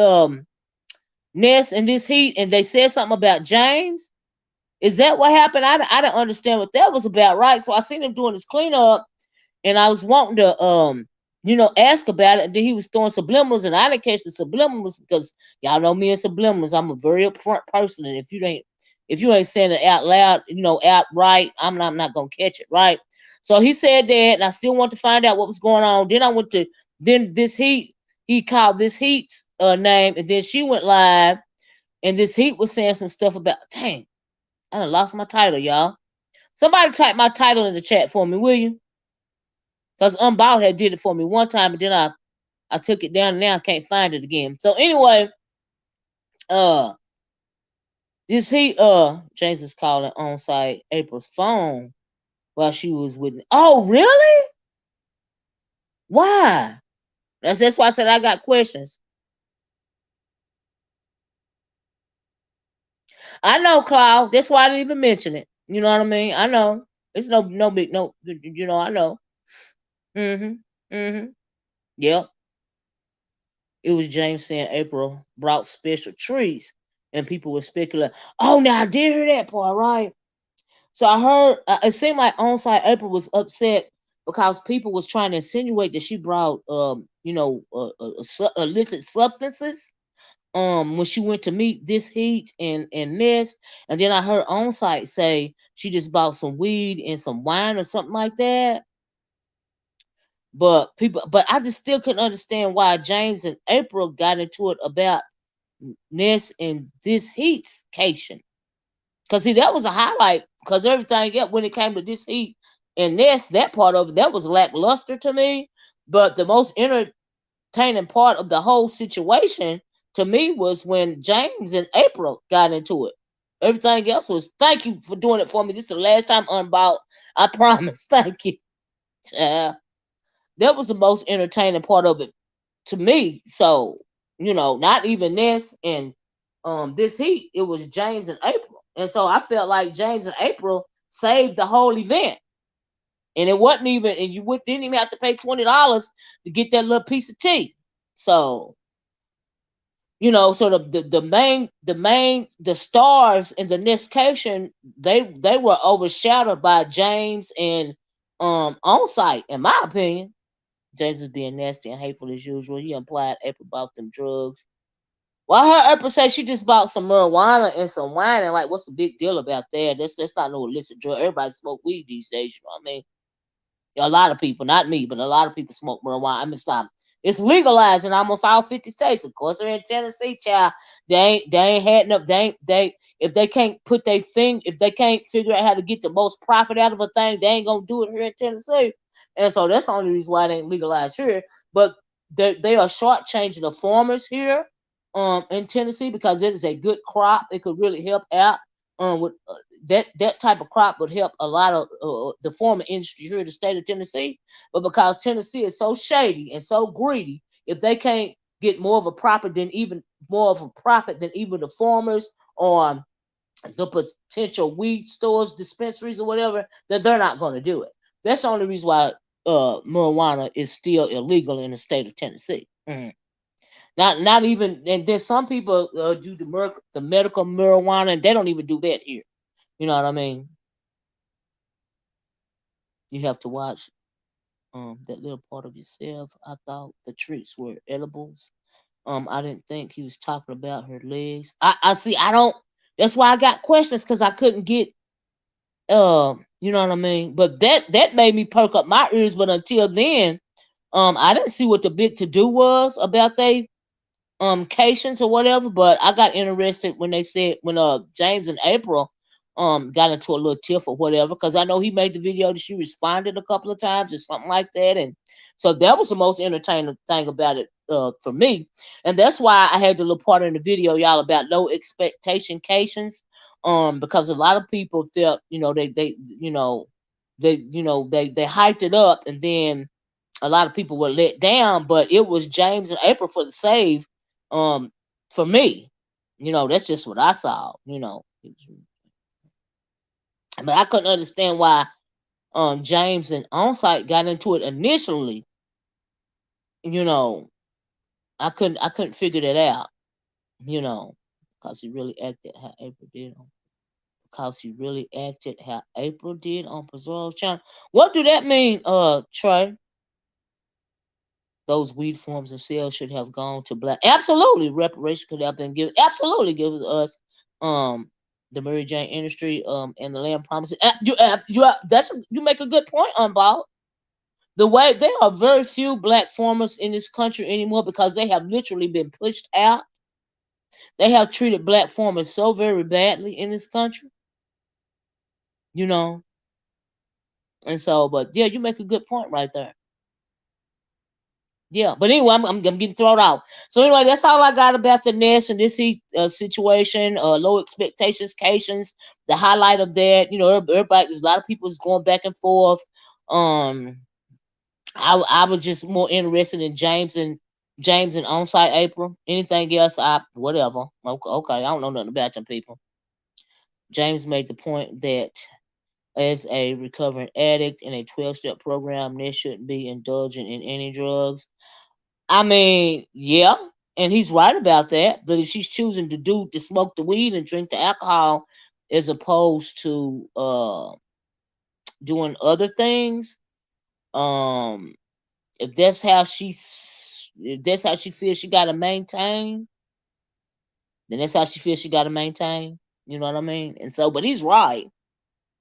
Ness and this heat, and they said something about James. Is that what happened? I didn't understand what that was about, right? So I seen him doing his cleanup, and I was wanting to ask about it, and then he was throwing subliminals, and I didn't catch the subliminals because y'all know me and subliminals. I'm a very upfront person, and if you ain't saying it out loud, outright, I'm not gonna catch it, right? So he said that, and I still want to find out what was going on. Then I went to this heat. He called this heat's name, and then she went live, and this heat was saying some stuff about. Dang, I done lost my title, y'all. Somebody type my title in the chat for me, will you? Because Unbound had did it for me one time, and then I took it down, and now I can't find it again. So anyway, uh, This he James is calling on site April's phone while she was with me. Oh, really? Why? That's why I said I got questions. I know, Cloud. That's why I didn't even mention it. You know what I mean? I know. It's no big no. You know, I know. Mhm. Mhm. Yep. It was James saying April brought special trees, and people were speculating. Oh, now I did hear that part, right? So I heard it seemed like onsite April was upset because people was trying to insinuate that she brought illicit substances when she went to meet this heat and this, and then I heard onsite say she just bought some weed and some wine or something like that. But I just still couldn't understand why James and April got into it about Ness and this heat's Cation. Cause see, that was a highlight. Cause everything else when it came to this heat and Ness, that part of it, that was lackluster to me. But the most entertaining part of the whole situation to me was when James and April got into it. Everything else was thank you for doing it for me. This is the last time unbought. I promise. Thank you. That was the most entertaining part of it to me. So, not even this and this heat, it was James and April. And so I felt like James and April saved the whole event. And it wasn't even and didn't even have to pay $20 to get that little piece of tea. So, so the stars in the next cation, they were overshadowed by James and on site, in my opinion. James was being nasty and hateful as usual. He implied April bought them drugs. Well, I heard April say she just bought some marijuana and some wine, and like, what's the big deal about that? That's not no illicit drug. Everybody smoke weed these days. You know what I mean? A lot of people, not me, but a lot of people smoke marijuana. I mean, stop. It's legalized in almost all 50 states. Of course, they're in Tennessee, child. They ain't had enough. They if they can't put their thing, if they can't figure out how to get the most profit out of a thing, they ain't gonna do it here in Tennessee. And so that's the only reason why they ain't legalized here. But they are shortchanging the farmers here, in Tennessee because it is a good crop. It could really help out with that type of crop would help a lot of the farming industry here in the state of Tennessee. But because Tennessee is so shady and so greedy, if they can't get more of a profit than even the farmers or the potential weed stores, dispensaries, or whatever, then they're not going to do it. That's the only reason why marijuana is still illegal in the state of Tennessee. Mm-hmm. Not even, and then some people do the medical marijuana, and they don't even do that here. You know what I mean? You have to watch that little part of yourself. I thought the treats were edibles. I didn't think he was talking about her legs. I see. I don't. That's why I got questions because I couldn't get. You know what I mean. But that made me perk up my ears. But until then, I didn't see what the big to do was about they Cations or whatever. But I got interested when they said when James and April got into a little tiff or whatever, because I know he made the video that she responded a couple of times or something like that. And so that was the most entertaining thing about it for me. And that's why I had the little part in the video, y'all, about no expectation Cations. Because a lot of people felt, they hyped it up, and then a lot of people were let down, but it was James and April for the save. Um, for me, that's just what I saw. But I couldn't understand why James and Onsite got into it initially. You know, I couldn't figure that out. You know, because he really acted how April did on. Because he really acted how April did on Preserve Channel. What do that mean, Trey? Those weed farms and sales should have gone to black. Absolutely, reparation could have been given. Absolutely, given us the Mary Jane industry and the land promises. You make a good point, Unball. The way there are very few black farmers in this country anymore because they have literally been pushed out. They have treated black farmers so very badly in this country, you know. And so, but yeah, you make a good point right there. Yeah, but anyway, I'm getting thrown out. So anyway, that's all I got about the Nest and this situation. Low expectations, Cations. The highlight of that, everybody. There's a lot of people is going back and forth. Um, I was just more interested in James and onsite April. Anything else, I whatever. Okay, okay, I don't know nothing about them people. James made the point that as a recovering addict in a 12-step program, Ness shouldn't be indulging in any drugs. I mean, yeah, and he's right about that. But if she's choosing to smoke the weed and drink the alcohol as opposed to doing other things, um, if that's how she feels she gotta maintain, then that's how she feels she gotta maintain. You know what I mean? And so, but he's right.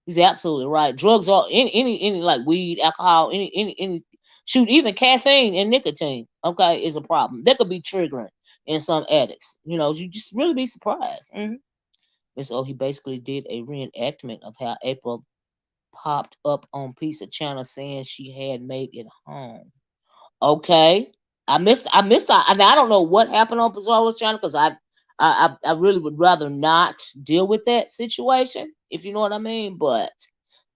He's absolutely right. Drugs are any like weed, alcohol, any shoot, even caffeine and nicotine, okay, is a problem. That could be triggering in some addicts. You just really be surprised. And so he basically did a reenactment of how April popped up on Pizza Channel saying she had made it home. Okay. I missed out, and I don't know what happened on Bizarro's channel because I really would rather not deal with that situation, if you know what I mean. But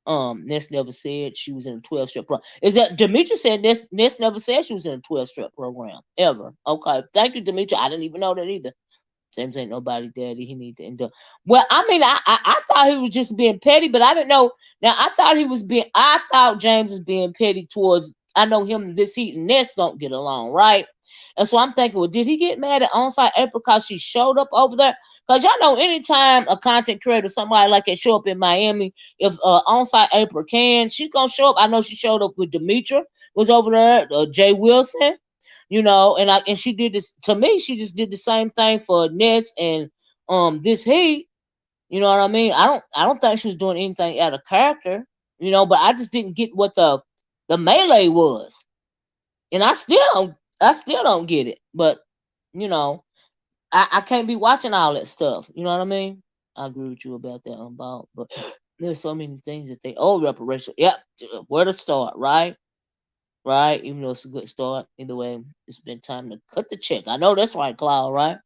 Ness never said she was in a 12-step program. Is that Demetri said Ness never said she was in a 12-step program ever. Okay. Thank you, Demetri. I didn't even know that either. James ain't nobody daddy. He need to end up. Well, I mean, I thought he was just being petty, but I didn't know. Now I thought James was being petty towards. I know him. This Heat and Ness don't get along, right? And so I'm thinking, well, did he get mad at Onsite April because she showed up over there? Because y'all know, anytime a content creator, somebody like that, show up in Miami, if Onsite April she's gonna show up. I know she showed up with Demetra, was over there, Jay Wilson, and she did this to me. She just did the same thing for Ness and this Heat. You know what I mean? I don't think she was doing anything out of character. But I just didn't get what the melee was, and I still don't get it. But you know, I can't be watching all that stuff. You know what I mean? I agree with you about that, about, but there's so many things that they owe reparation. Yep, where to start, right? Right? Even though it's a good start, either way, it's been time to cut the check. I know that's right, Cloud, right?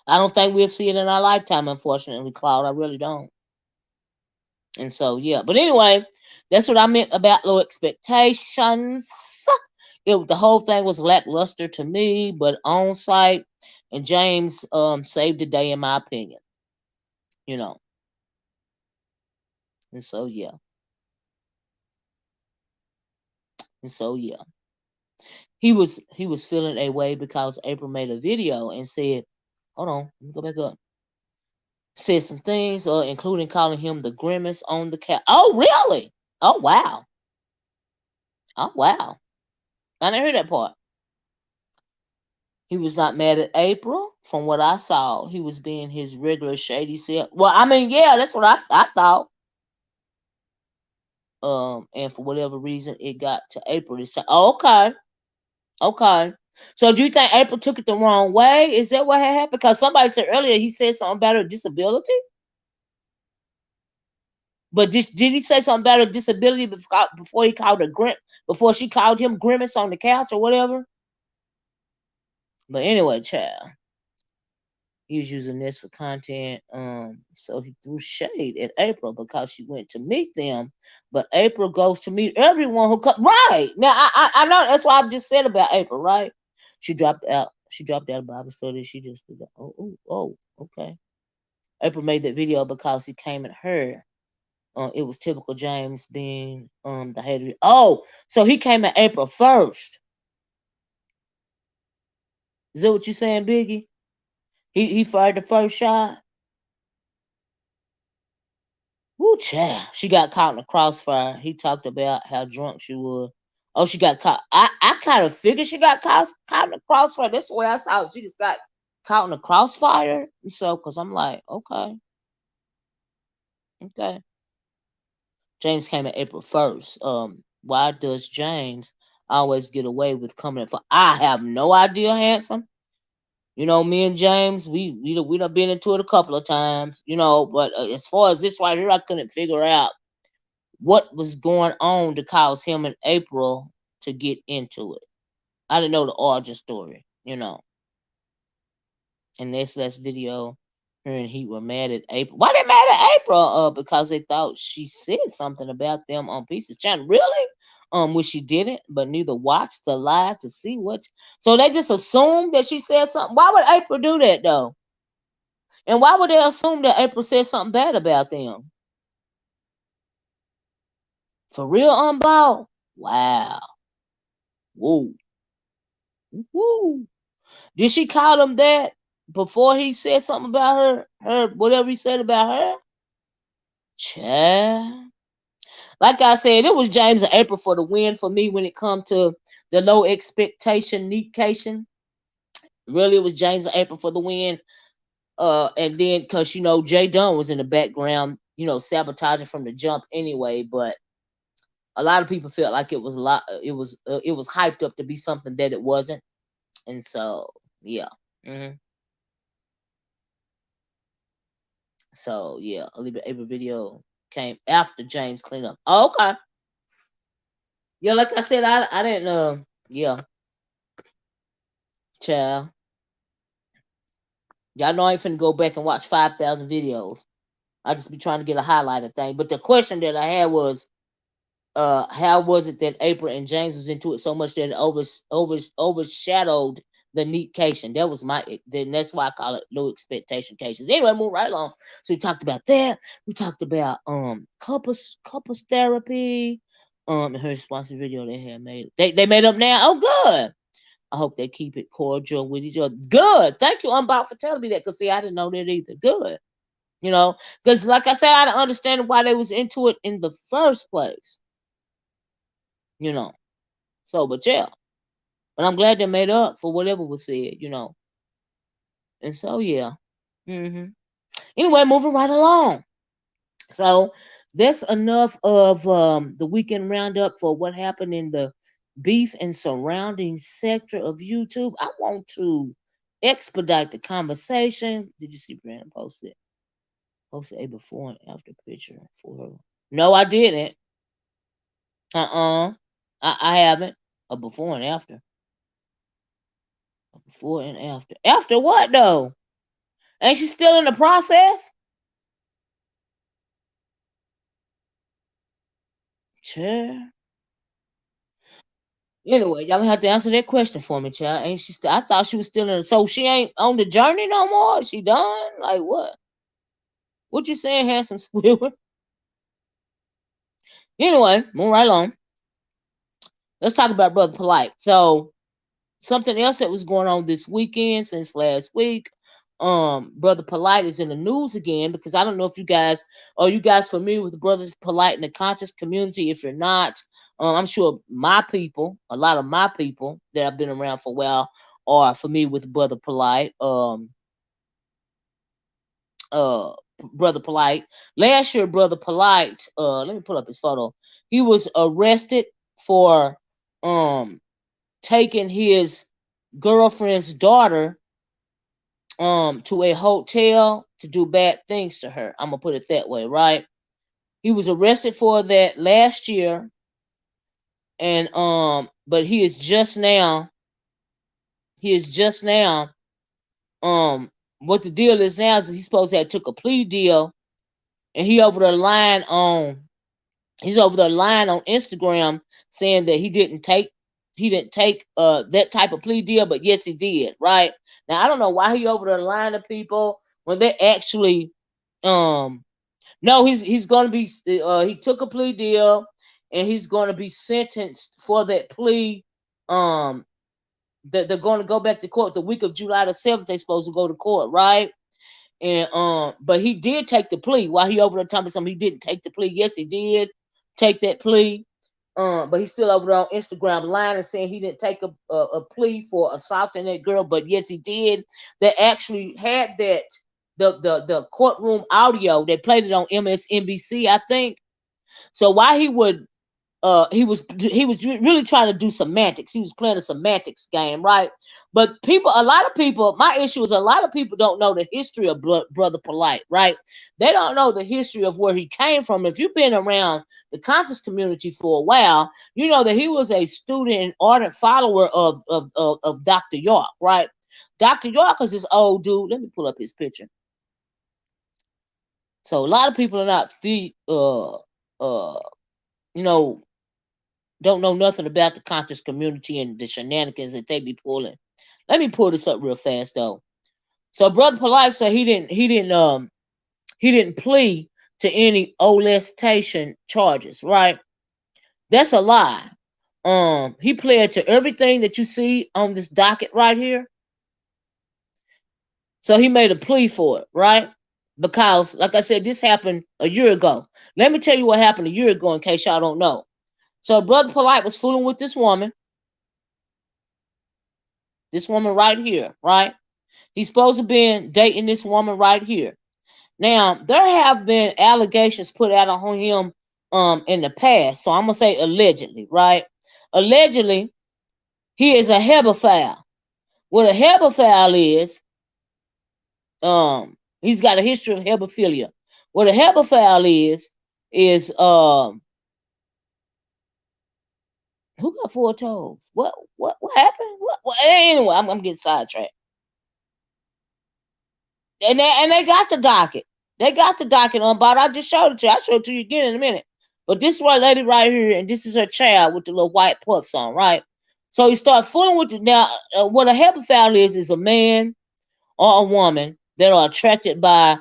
I don't think we'll see it in our lifetime, unfortunately, Cloud. I really don't. And so, yeah. But anyway, that's what I meant about low expectations. The whole thing was lackluster to me, but on site and James saved the day, in my opinion. You know. And so, yeah. And so, yeah. He was feeling a way because April made a video and said, hold on, let me go back up. Said some things, including calling him the grimace on the cat. Oh, really? Oh, wow. Oh, wow. I didn't hear that part. He was not mad at April. From what I saw, he was being his regular shady self. Well, I mean, yeah, that's what I thought. And for whatever reason, it got to April this time. Oh, okay. Okay. So do you think April took it the wrong way? Is that what had happened? Because somebody said earlier he said something about her disability. But did he say something about her disability before he called her before she called him grimace on the couch or whatever? But anyway, child, he was using this for content. So he threw shade at April because she went to meet them, but April goes to meet everyone who comes. Right now, I know that's what I've just said about April. Right? She dropped out. She dropped out of Bible study. She just did that. Oh, okay. April made that video because he came at her. It was typical James being the hater. Oh, so he came at April first. Is that what you saying, Biggie? He fired the first shot. Woo, child. She got caught in the crossfire. He talked about how drunk she was. Oh, she got caught. I kind of figured she got caught in the crossfire. That's the way I saw it. She just got caught in the crossfire. And so, because I'm like, okay. Okay. James came in April 1st. Why does James always get away with coming in for? I have no idea, handsome. Me and James, we done been into it a couple of times, but as far as this right here, I couldn't figure out what was going on to cause him and April to get into it. I didn't know the origin story, you know. And this last video, her and he were mad at April. Why they mad at April? Because they thought she said something about them on Pieces Channel. Really? Which she didn't, but neither watched the live to see what. So they just assumed that she said something. Why would April do that though? And why would they assume that April said something bad about them? For real, Unball? Wow. Whoa. Woo. Did she call him that before he said something about her? Whatever he said about her? Child. Like I said, it was James and April for the win for me when it come to the low expectation Cation. Really, it was James and April for the win. And then because Jay Dunn was in the background, sabotaging from the jump anyway. But a lot of people felt like it was a lot. It was hyped up to be something that it wasn't. And so yeah. So yeah, a little bit April video came after James cleanup. Oh, okay. Yeah, like I said, I didn't yeah. Child. Y'all know I ain't finna go back and watch 5,000 videos. I just be trying to get a highlighted thing. But the question that I had was, how was it that April and James was into it so much that it overshadowed the neat Cation? That was then that's why I call it low expectation Cations. Anyway, move right along. So we talked about that. We talked about couples therapy. And her responsive video they had made. They made up now. Oh, good. I hope they keep it cordial with each other. Good. Thank you, Unbox, for telling me that. Because, see, I didn't know that either. Good. Because, like I said, I didn't understand why they was into it in the first place. So, but yeah. But I'm glad they made up for whatever was said, And so, yeah. Anyway, moving right along. So, that's enough of the weekend roundup for what happened in the beef and surrounding sector of YouTube. I want to expedite the conversation. Did you see Brandon posted a before and after picture for her? No, I didn't. I haven't. A before and after. A before and after. After what though? Ain't she still in the process? Sure. Anyway, y'all have to answer that question for me, child. Ain't she still? I thought she was still in. So she ain't on the journey no more. She done? Like what? What you saying, handsome Squidward? Anyway, move right along. Let's talk about Brother Polight. So something else that was going on this weekend since last week. Brother Polight is in the news again because I don't know if you guys are familiar with the Brothers Polight in the conscious community. If you're not, I'm sure a lot of my people that have been around for a while are familiar with Brother Polight. Brother Polight. Last year, Brother Polight, let me pull up his photo. He was arrested for taking his girlfriend's daughter to a hotel to do bad things to her. I'm gonna put it that way, right? He was arrested for that last year, and but he is just now what the deal is now is he's supposed to have took a plea deal, and he's over the line on Instagram saying that he didn't take that type of plea deal, but yes he did, right? Now I don't know why he over the line of people when they actually no, he's going to be he took a plea deal and he's going to be sentenced for that plea. That they're going to go back to court the week of July the 7th. They're supposed to go to court, right? And but he did take the plea. While he over there telling me something, he didn't take the plea. Yes, he did take that plea. But he's still over there on Instagram lying and saying he didn't take a plea for assaulting that girl. But yes, he did. They actually had that the courtroom audio. They played it on MSNBC, I think. So why he would he was really trying to do semantics. He was playing a semantics game, right? But a lot of people, my issue is a lot of people don't know the history of Brother Polight, right? They don't know the history of where he came from. If you've been around the conscious community for a while, you know that he was a student and ardent follower of Dr. York, right? Dr. York is this old dude. Let me pull up his picture. So a lot of people are not you know, don't know nothing about the conscious community and the shenanigans that they be pulling. Let me pull this up real fast though. So Brother Polight said he didn't plead to any molestation charges, right? That's a lie. He pled to everything that you see on this docket right here. So he made a plea for it, right? Because, like I said, this happened a year ago. Let me tell you what happened a year ago in case y'all don't know. So Brother Polight was fooling with this woman right here, right? He's supposed to be dating this woman right here. Now, there have been allegations put out on him in the past. So I'm gonna say allegedly, right? Allegedly, he is a hebephile. What a hebephile is, he's got a history of hebephilia. What a hebephile is who got four toes? What happened? What anyway, I'm getting sidetracked. And they got the docket. They got the docket on, but I just showed it to you. I'll show it to you again in a minute. But this is one lady right here, and this is her child with the little white puffs on, right? So he starts fooling with it. Now, what a hebephile is a man or a woman that are attracted by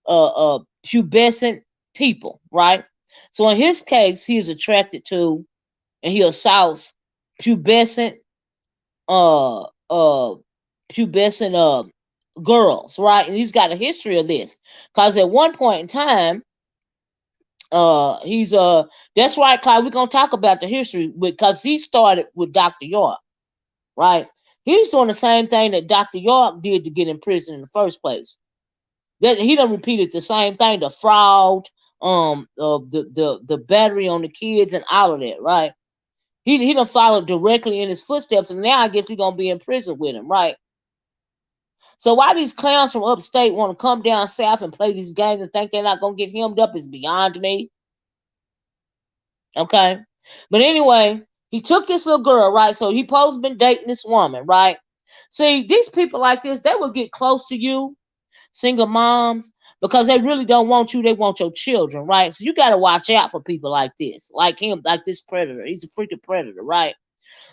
pubescent people, right? So in his case, he is attracted to, and he assaults pubescent, pubescent girls, right? And he's got a history of this because at one point in time, he's that's right, Clyde. We're gonna talk about the history because he started with Dr. York, right? He's doing the same thing that Dr. York did to get in prison in the first place. That he done repeated the same thing, the fraud, the battery on the kids and all of that, right? He done followed directly in his footsteps, and now I guess we're gonna be in prison with him, right? So why these clowns from upstate want to come down south and play these games and think they're not gonna get hemmed up is beyond me. Okay. But anyway, he took this little girl, right? So he supposed been dating this woman, right? See, these people like this, they will get close to you, single moms, because they really don't want you, they want your children, right? So you gotta watch out for people like this, like him, like this predator. He's a freaking predator, right?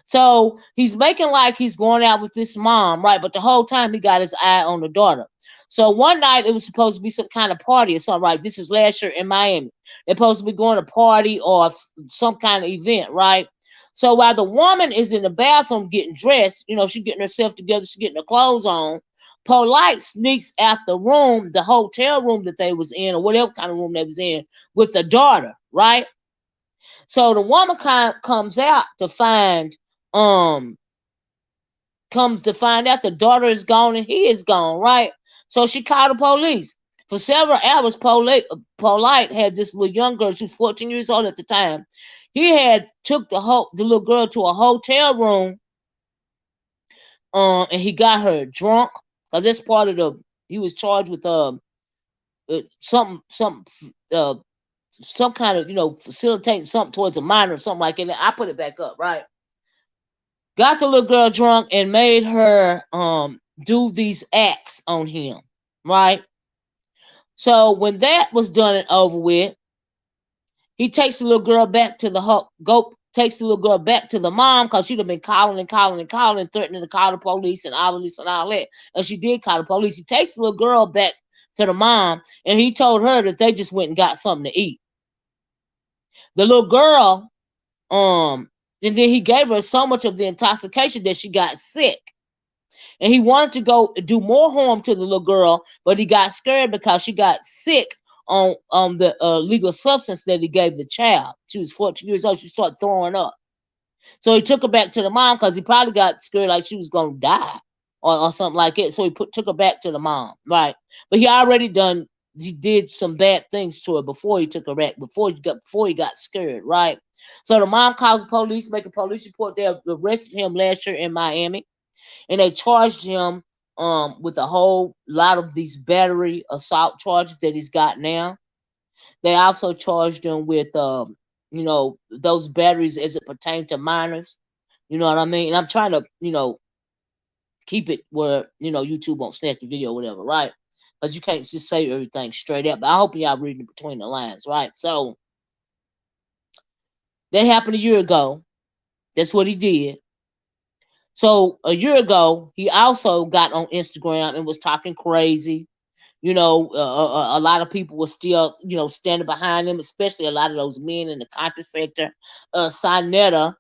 So he's making like he's going out with this mom, right? But the whole time he got his eye on the daughter. So one night it was supposed to be some kind of party or something, right? This is last year in Miami. They're supposed to be going to party or some kind of event, right? So while the woman is in the bathroom getting dressed, you know, she's getting herself together, she's getting her clothes on. Polight sneaks out the room, the hotel room that they was in, or whatever kind of room they was in, with the daughter, right? So the woman comes out to find comes to find out the daughter is gone and he is gone, right? So she called the police. For several hours, Polight had this little young girl, she was 14 years old at the time. He had took the little girl to a hotel room, and he got her drunk, because that's part of he was charged with some kind of, you know, facilitating something towards a minor or something like that. I put it back up, right? Got the little girl drunk and made her do these acts on him, right? So when that was done and over with, he takes the little girl back to takes the little girl back to the mom, because she'd have been calling and threatening to call the police and all of this and all that. And she did call the police. He takes the little girl back to the mom, and he told her that they just went and got something to eat. The little girl, and then he gave her so much of the intoxication that she got sick. And he wanted to go do more harm to the little girl, but he got scared because she got sick on the legal substance that he gave the child. She was 14 years old. She started throwing up. So he took her back to the mom because he probably got scared like she was going to die or something like that. So he took her back to the mom, right? But he already done he did some bad things to her before he took her back, before he got scared, right? So the mom calls the police, make a police report. They arrested him last year in Miami, and they charged him with a whole lot of these battery assault charges that he's got now. They also charged him with those batteries as it pertains to minors. You know what I mean? And I'm trying to keep it where YouTube won't snatch the video or whatever, right? Because you can't just say everything straight up. But I hope y'all reading between the lines, right? So that happened a year ago. That's what he did. So a year ago, he also got on Instagram and was talking crazy. A lot of people were still, standing behind him, especially a lot of those men in the content sector. Sinetta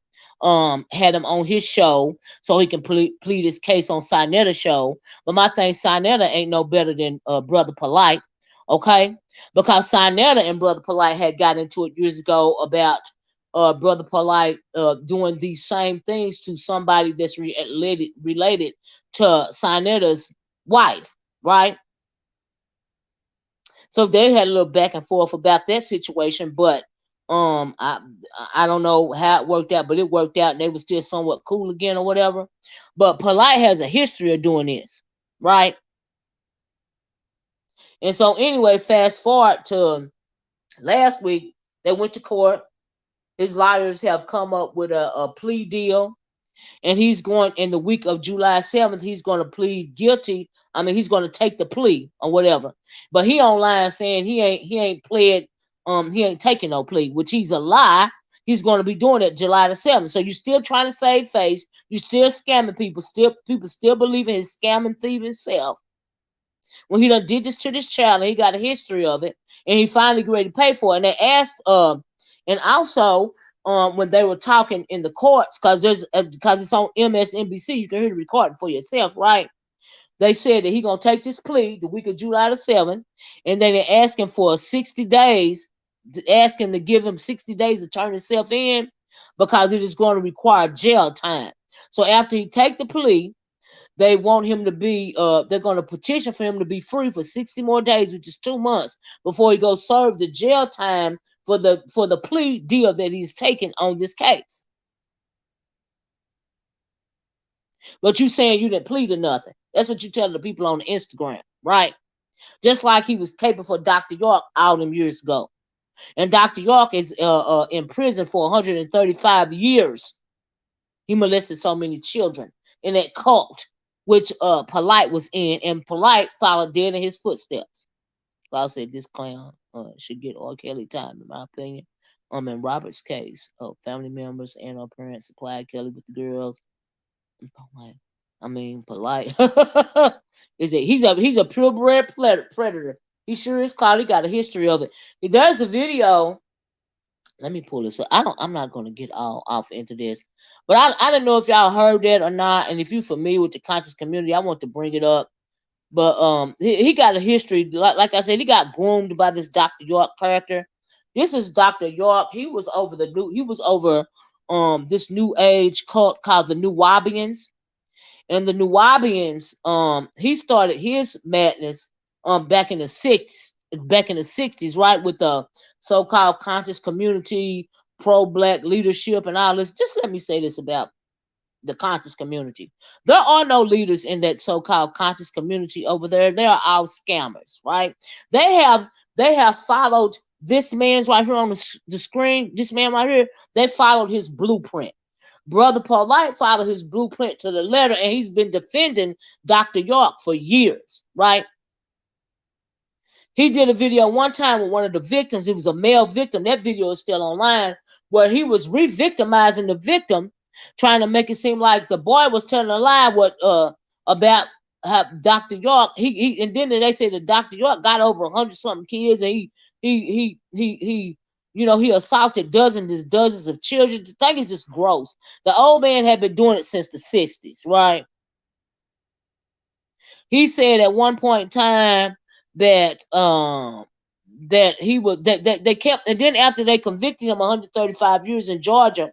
had him on his show so he can plead his case on Sinetta's show. But my thing, Sinetta ain't no better than Brother Polight, okay? Because Sinetta and Brother Polight had got into it years ago about Brother Polight doing these same things to somebody that's related to Sinetta's wife, right? So they had a little back and forth about that situation, but I don't know how it worked out, but it worked out and they were still somewhat cool again or whatever. But Polight has a history of doing this, right? And so anyway, fast forward to last week, they went to court. His lawyers have come up with a plea deal, and he's going in the week of July 7th. He's going to plead guilty. I mean, he's going to take the plea or whatever. But he online saying he ain't pled. He ain't taking no plea, which he's a lie. He's going to be doing it July the 7th. So you're still trying to save face. You're still scamming people. People still believe in his scamming, thieving self. When he done did this to this child, and he got a history of it, and he finally ready to pay for it. And they asked, and also when they were talking in the courts, because it's on MSNBC, you can hear the recording for yourself, right? They said that he gonna take this plea the week of July the 7th, and then they asked him for 60 days, ask him to give him 60 days to turn himself in, because it is going to require jail time. So after he take the plea, they want him to be, they're going to petition for him to be free for 60 more days, which is 2 months, before he goes serve the jail time for the plea deal that he's taking on this case. But you saying you didn't plead to nothing. That's what you tell the people on Instagram, right? Just like he was taping for Dr. York all them years ago. And Dr. York is in prison for 135 years. He molested so many children in that cult, which Polight was in, and Polight followed dead in his footsteps. I said this clown should get R. Kelly time, in my opinion. In Robert's case, family members and our parents supplied Kelly with the girls. I mean, Polight. He's a purebred predator. He sure is, Cloud. He got a history of it. There's a video. Let me pull this up. I'm not gonna get all off into this, but I don't know if y'all heard that or not. And if you're familiar with the conscious community, I want to bring it up. But he got a history. Like I said, he got groomed by this Dr. York character. This is Dr. York. He was over this new age cult called the Nuwabians. And the Nuwabians, he started his madness back in the 60s, right, with the so-called conscious community, pro-black leadership and all this. Just let me say this about the conscious community. There are no leaders in that so-called conscious community over there. They are all scammers, right? They have followed this man's right here on the screen, this man right here. They followed his blueprint. Brother Polight followed his blueprint to the letter, and he's been defending Dr. York for years, right? He did a video one time with one of the victims. It was a male victim. That video is still online, where he was re-victimizing the victim, trying to make it seem like the boy was telling a lie about how Dr. York. And then they say that Dr. York got over 100-something kids, and he assaulted dozens of children. The thing is just gross. The old man had been doing it since the 60s, right? He said at one point in time that they kept, and then after they convicted him 135 years in Georgia,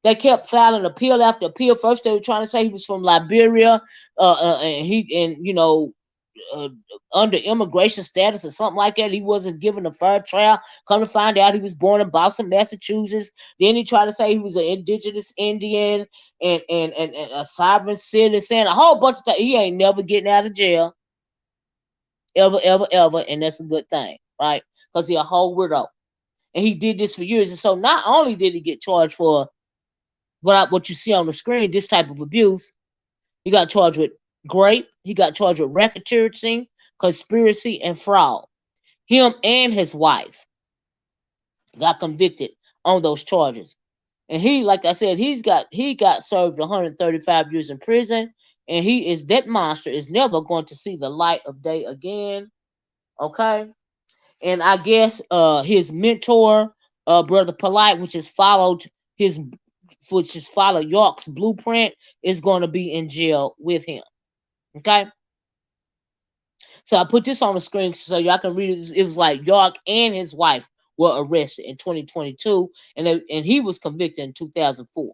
they kept filing appeal after appeal. First they were trying to say he was from Liberia, and under immigration status or something like that. He wasn't given a fair trial. Come to find out, he was born in Boston, Massachusetts. Then he tried to say he was an indigenous Indian and a sovereign citizen, a whole bunch of stuff. He ain't never getting out of jail, ever, and that's a good thing, right? Because he a whole weirdo, and he did this for years. And so not only did he get charged for what you see on the screen, this type of abuse, he got charged with rape. He got charged with racketeering, conspiracy, and fraud. Him and his wife got convicted on those charges. And he, like I said, he got served 135 years in prison, and that monster is never going to see the light of day again. Okay? And I guess his mentor, Brother Polight, which has followed York's blueprint, is going to be in jail with him. Okay? So I put this on the screen so y'all can read it. It was like York and his wife were arrested in 2022, and he was convicted in 2004.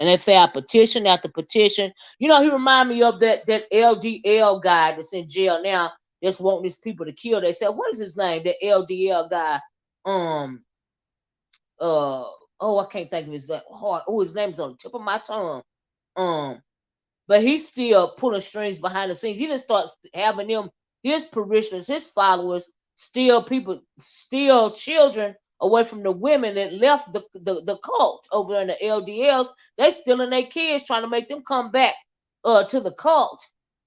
And they filed petition after petition. You know, he reminded me of that LDL guy that's in jail now, that's wanting these people to kill. They said, what is his name? That LDL guy. I can't think of his name. His name's on the tip of my tongue. But he's still pulling strings behind the scenes. He didn't start having them, his parishioners, his followers, steal children away from the women that left the cult over in the LDLs. They stealing their kids, trying to make them come back to the cult.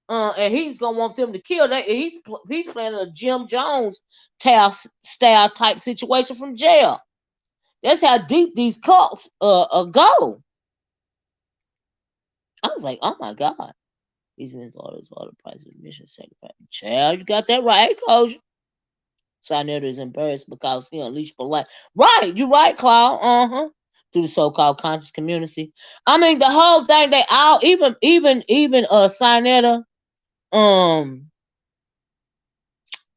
And he's gonna want them to kill. He's planning a Jim Jones style type situation from jail. That's how deep these cults go. I was like, oh my God. These men's orders, all the price of admission, sacrifice. Child, you got that right, Coach. Sinetta is embarrassed because he unleashed Polight. Right, you're right, Claude. To the so-called conscious community. I mean, the whole thing, they all, even Sinetta,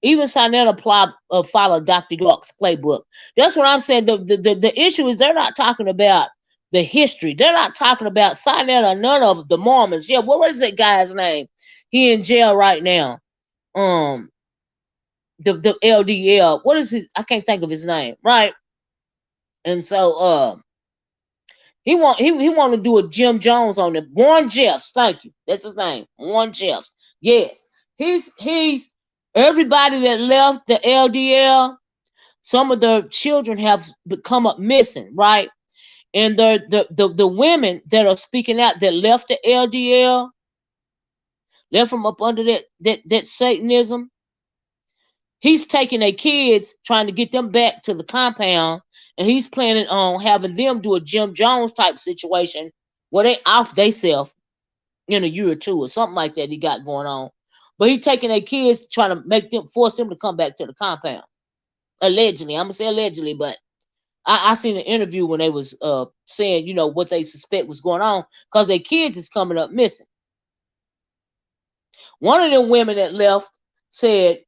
even Sinetta followed Dr. York's playbook. That's what I'm saying. The issue is they're not talking about the history. They're not talking about Sinetta, none of the Mormons. Yeah, what is that guy's name? He in jail right now. The LDL. What is his? I can't think of his name. Right. And so he want to do a Jim Jones on it. Warren Jeffs. Thank you. That's his name. Warren Jeffs. Yes. He's everybody that left the LDL. Some of their children have become up missing. Right. And the women that are speaking out that left the LDL, left from up under that Satanism, he's taking their kids, trying to get them back to the compound, and he's planning on having them do a Jim Jones type situation where they off theyself in a year or two or something like that he got going on. But he's taking their kids, trying to force them to come back to the compound. Allegedly. I'm going to say allegedly, but I seen an interview when they was saying, you know, what they suspect was going on because their kids is coming up missing. One of them women that left said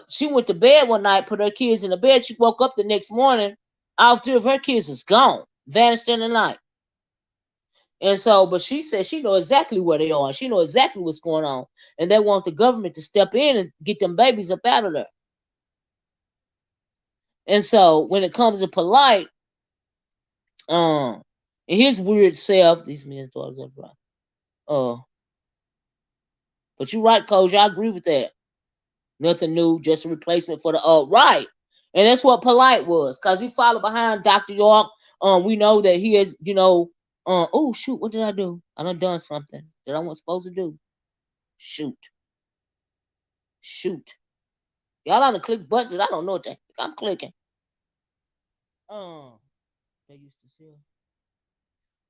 she went to bed one night, put her kids in the bed. She woke up the next morning, all three of her kids was gone, vanished in the night. And so, but she said she know exactly where they are. She know exactly what's going on. And they want the government to step in and get them babies up out of there. And so when it comes to Polight, and his weird self, these men's daughters are right. But you're right, Coach. I agree with that. Nothing new, just a replacement for the right. And that's what Polight was, because he followed behind Dr. York. We know that he is, you know, oh shoot, what did I do? I done something that I wasn't supposed to do. Shoot. Y'all on to click buttons. I don't know what the heck I'm clicking. They used to sell.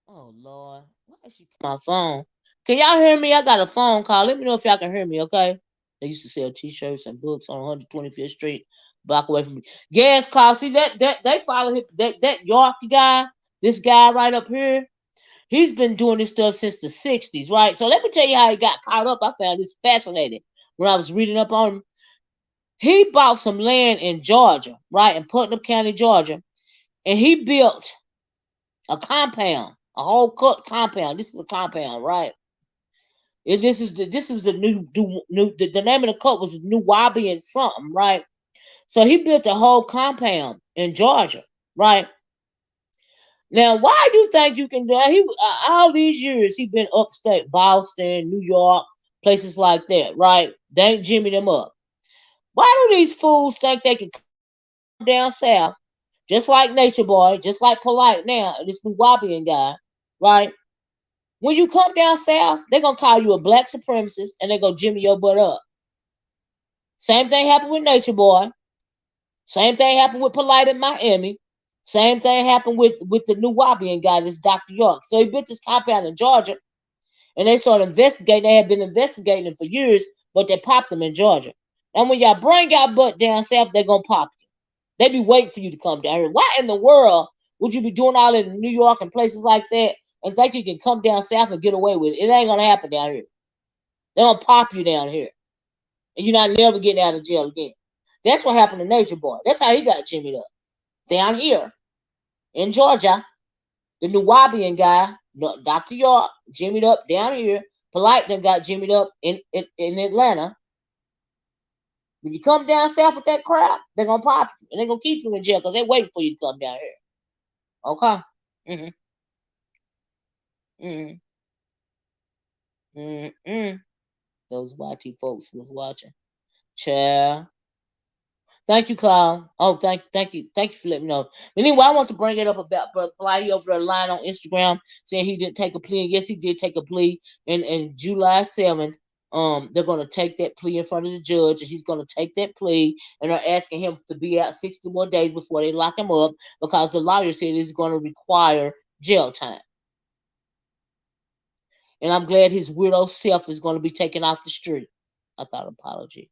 Oh Lord, why is she my phone? Can y'all hear me? I got a phone call. Let me know if y'all can hear me, okay? They used to sell T-shirts and books on 125th Street, block away from me. Yes, Klaus. See that they follow him. That York guy, this guy right up here. He's been doing this stuff since the 60s, right? So let me tell you how he got caught up. I found this fascinating when I was reading up on him. He bought some land in Georgia, right, in Putnam County, Georgia, and he built a compound, a whole compound. This is a compound, right? This was the the name of the cult was New Wabi and something, right? So he built a whole compound in Georgia, right? Now, why do you think you can do? All these years he been upstate, Boston, New York, places like that, right? They ain't Jimmy them up. Why do these fools think they can come down south, just like Nature Boy, just like Polight now, this New Wabian guy, right? When you come down south, they're gonna call you a black supremacist and they're gonna Jimmy your butt up. Same thing happened with Nature Boy. Same thing happened with Polight in Miami. Same thing happened with the New Wabian guy, this Dr. York. So he built this compound in Georgia and they started investigating. They had been investigating him for years, but they popped him in Georgia. And when y'all bring y'all butt down south, they're gonna pop you. They be waiting for you to come down here. Why in the world would you be doing all that in New York and places like that and think you can come down south and get away with it? It ain't gonna happen down here. They're gonna pop you down here. And you're not never getting out of jail again. That's what happened to Nature Boy. That's how he got jimmied up. Down here in Georgia, the New Wabian guy, Dr. York, jimmied up down here. Polight then got jimmied up in Atlanta. When you come down south with that crap, they're gonna pop you and they're gonna keep you in jail because they're waiting for you to come down here. Okay. Mm-hmm. Mm-hmm. Mm-hmm. Those YT folks was watching. Child. Thank you, Kyle. Oh, thank you for letting me know. But anyway, I want to bring it up about Brother Polight. He over there lying on Instagram saying he didn't take a plea. And yes, he did take a plea. And July 7th, they're gonna take that plea in front of the judge, and he's gonna take that plea, and they're asking him to be out 60 more days before they lock him up because the lawyer said it's gonna require jail time. And I'm glad his weirdo self is gonna be taken off the street. I thought apology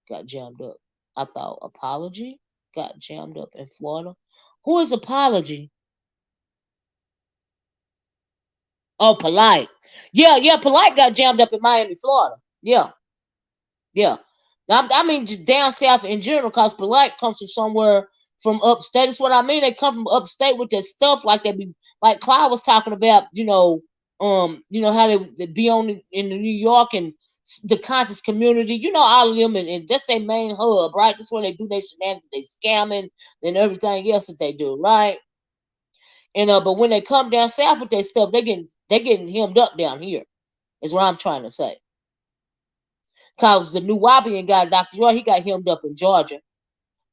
got jammed up. I thought Apology got jammed up in Florida. Who is Apology? Oh, Polight. Yeah, Polight got jammed up in Miami, Florida. Yeah, yeah. I mean, just down south in general, because Polight comes from somewhere from upstate. That's what I mean. They come from upstate with that stuff, like they be, like Clyde was talking about. How they be on in New York and the conscious community. You know, all of them, and that's their main hub, right? That's where they do their shenanigans, they scamming and everything else that they do, right? And but when they come down south with their stuff, they getting hemmed up down here. Is what I'm trying to say. Cause the New Wabian guy, Dr. Roy, he got hemmed up in Georgia.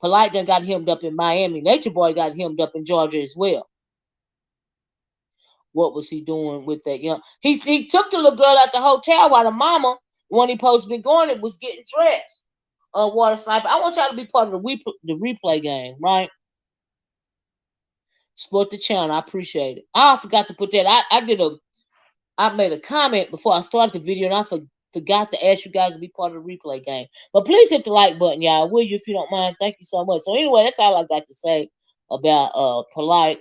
Polight done got hemmed up in Miami. Nature Boy got hemmed up in Georgia as well. What was he doing with that young? He took the little girl at the hotel while the mama, when he supposed to be going, it was getting dressed. Water Sniper. I want y'all to be part of the replay game, right? Support the channel. I appreciate it. I forgot to put that. I made a comment before I started the video, and I forgot to ask you guys to be part of the replay game. But please hit the like button, y'all. Will you, if you don't mind? Thank you so much. So anyway, that's all I got to say about Polight.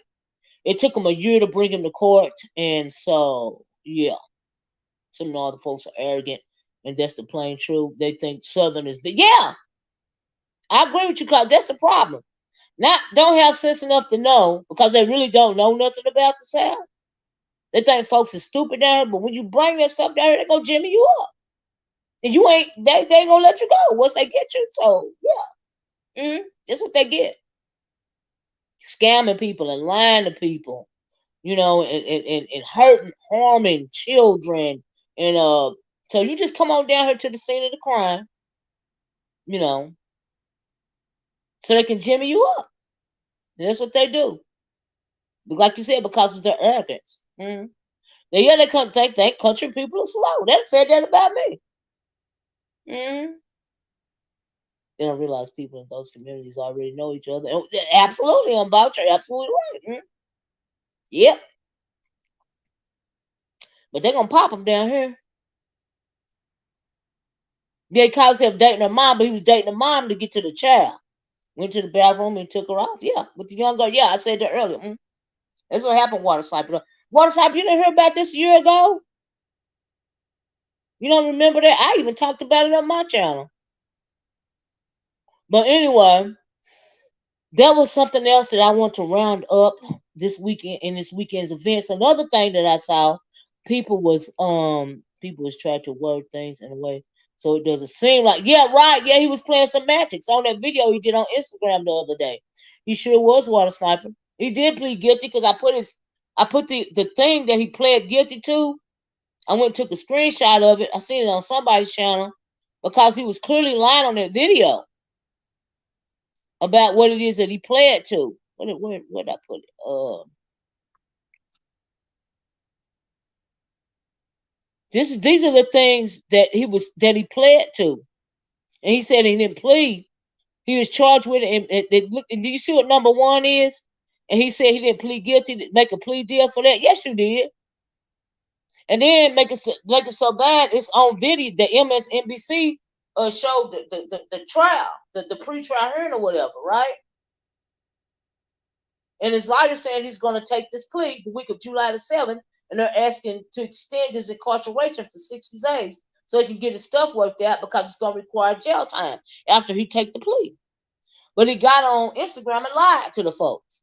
It took him a year to bring him to court, and so yeah, some northern folks are arrogant, and that's the plain truth. They think Southerners, but yeah, I agree with you, Clark. That's the problem. Not don't have sense enough to know because they really don't know nothing about the South. They think folks are stupid there, but when you bring that stuff down, they gonna jimmy you up, and you ain't. They ain't gonna let you go once they get you. So yeah, that's what they get. Scamming people and lying to people, and hurting, harming children, and so you just come on down here to the scene of the crime, so they can jimmy you up. And that's what they do. But like you said, because of their arrogance. They come think country people are slow. They said that about me. They don't realize people in those communities already know each other. Absolutely, I'm about you. Absolutely right. Yep. But they're gonna pop him down here. They calls him dating her mom, but he was dating her mom to get to the child. Went to the bathroom and took her off. Yeah, with the young girl. Yeah, I said that earlier. That's what happened, Water Sniper. Water Sniper, you didn't hear about this a year ago? You don't remember that? I even talked about it on my channel. But anyway, that was something else that I want to round up this weekend in this weekend's events. Another thing that I saw, people people is trying to word things in a way so it doesn't seem like, yeah, right, yeah, he was playing semantics on that video he did on Instagram the other day. He sure was water sniping. He did plead guilty because I put the thing that he pled guilty to. I went and took a screenshot of it. I seen it on somebody's channel because he was clearly lying on that video about what it is that he pled to. Where did I put it? These are the things that he pled to, and he said he didn't plead. He was charged with it. And do you see what number 1 is? And he said he didn't plead guilty. Make a plea deal for that. Yes, you did. And then make it so bad. It's on video. The MSNBC showed the trial, the pre-trial hearing or whatever, right? And his lawyer saying he's going to take this plea the week of July the 7th, and they're asking to extend his incarceration for 60 days so he can get his stuff worked out because it's going to require jail time after he take the plea. But he got on Instagram and lied to the folks.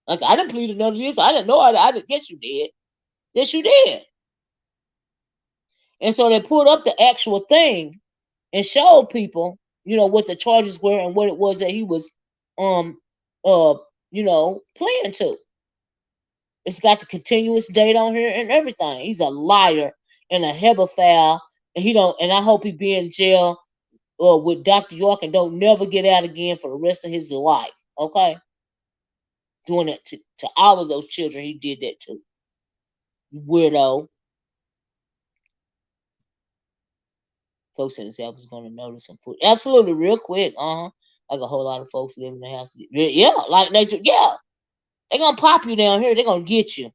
Like, I didn't plead another year, so I didn't know. I didn't. Yes, you did. Yes, you did. And so they pulled up the actual thing and showed people, what the charges were and what it was that he was, playing to. It's got the continuous date on here and everything. He's a liar and a hebefowl, and I hope he be in jail with Dr. York and don't never get out again for the rest of his life. Okay, doing that to all of those children, he did that to. Weirdo. Folks in the South is going to notice some food. Absolutely, real quick. Like a whole lot of folks live in the house. Yeah, like nature. Yeah, they're gonna pop you down here. They're gonna get you.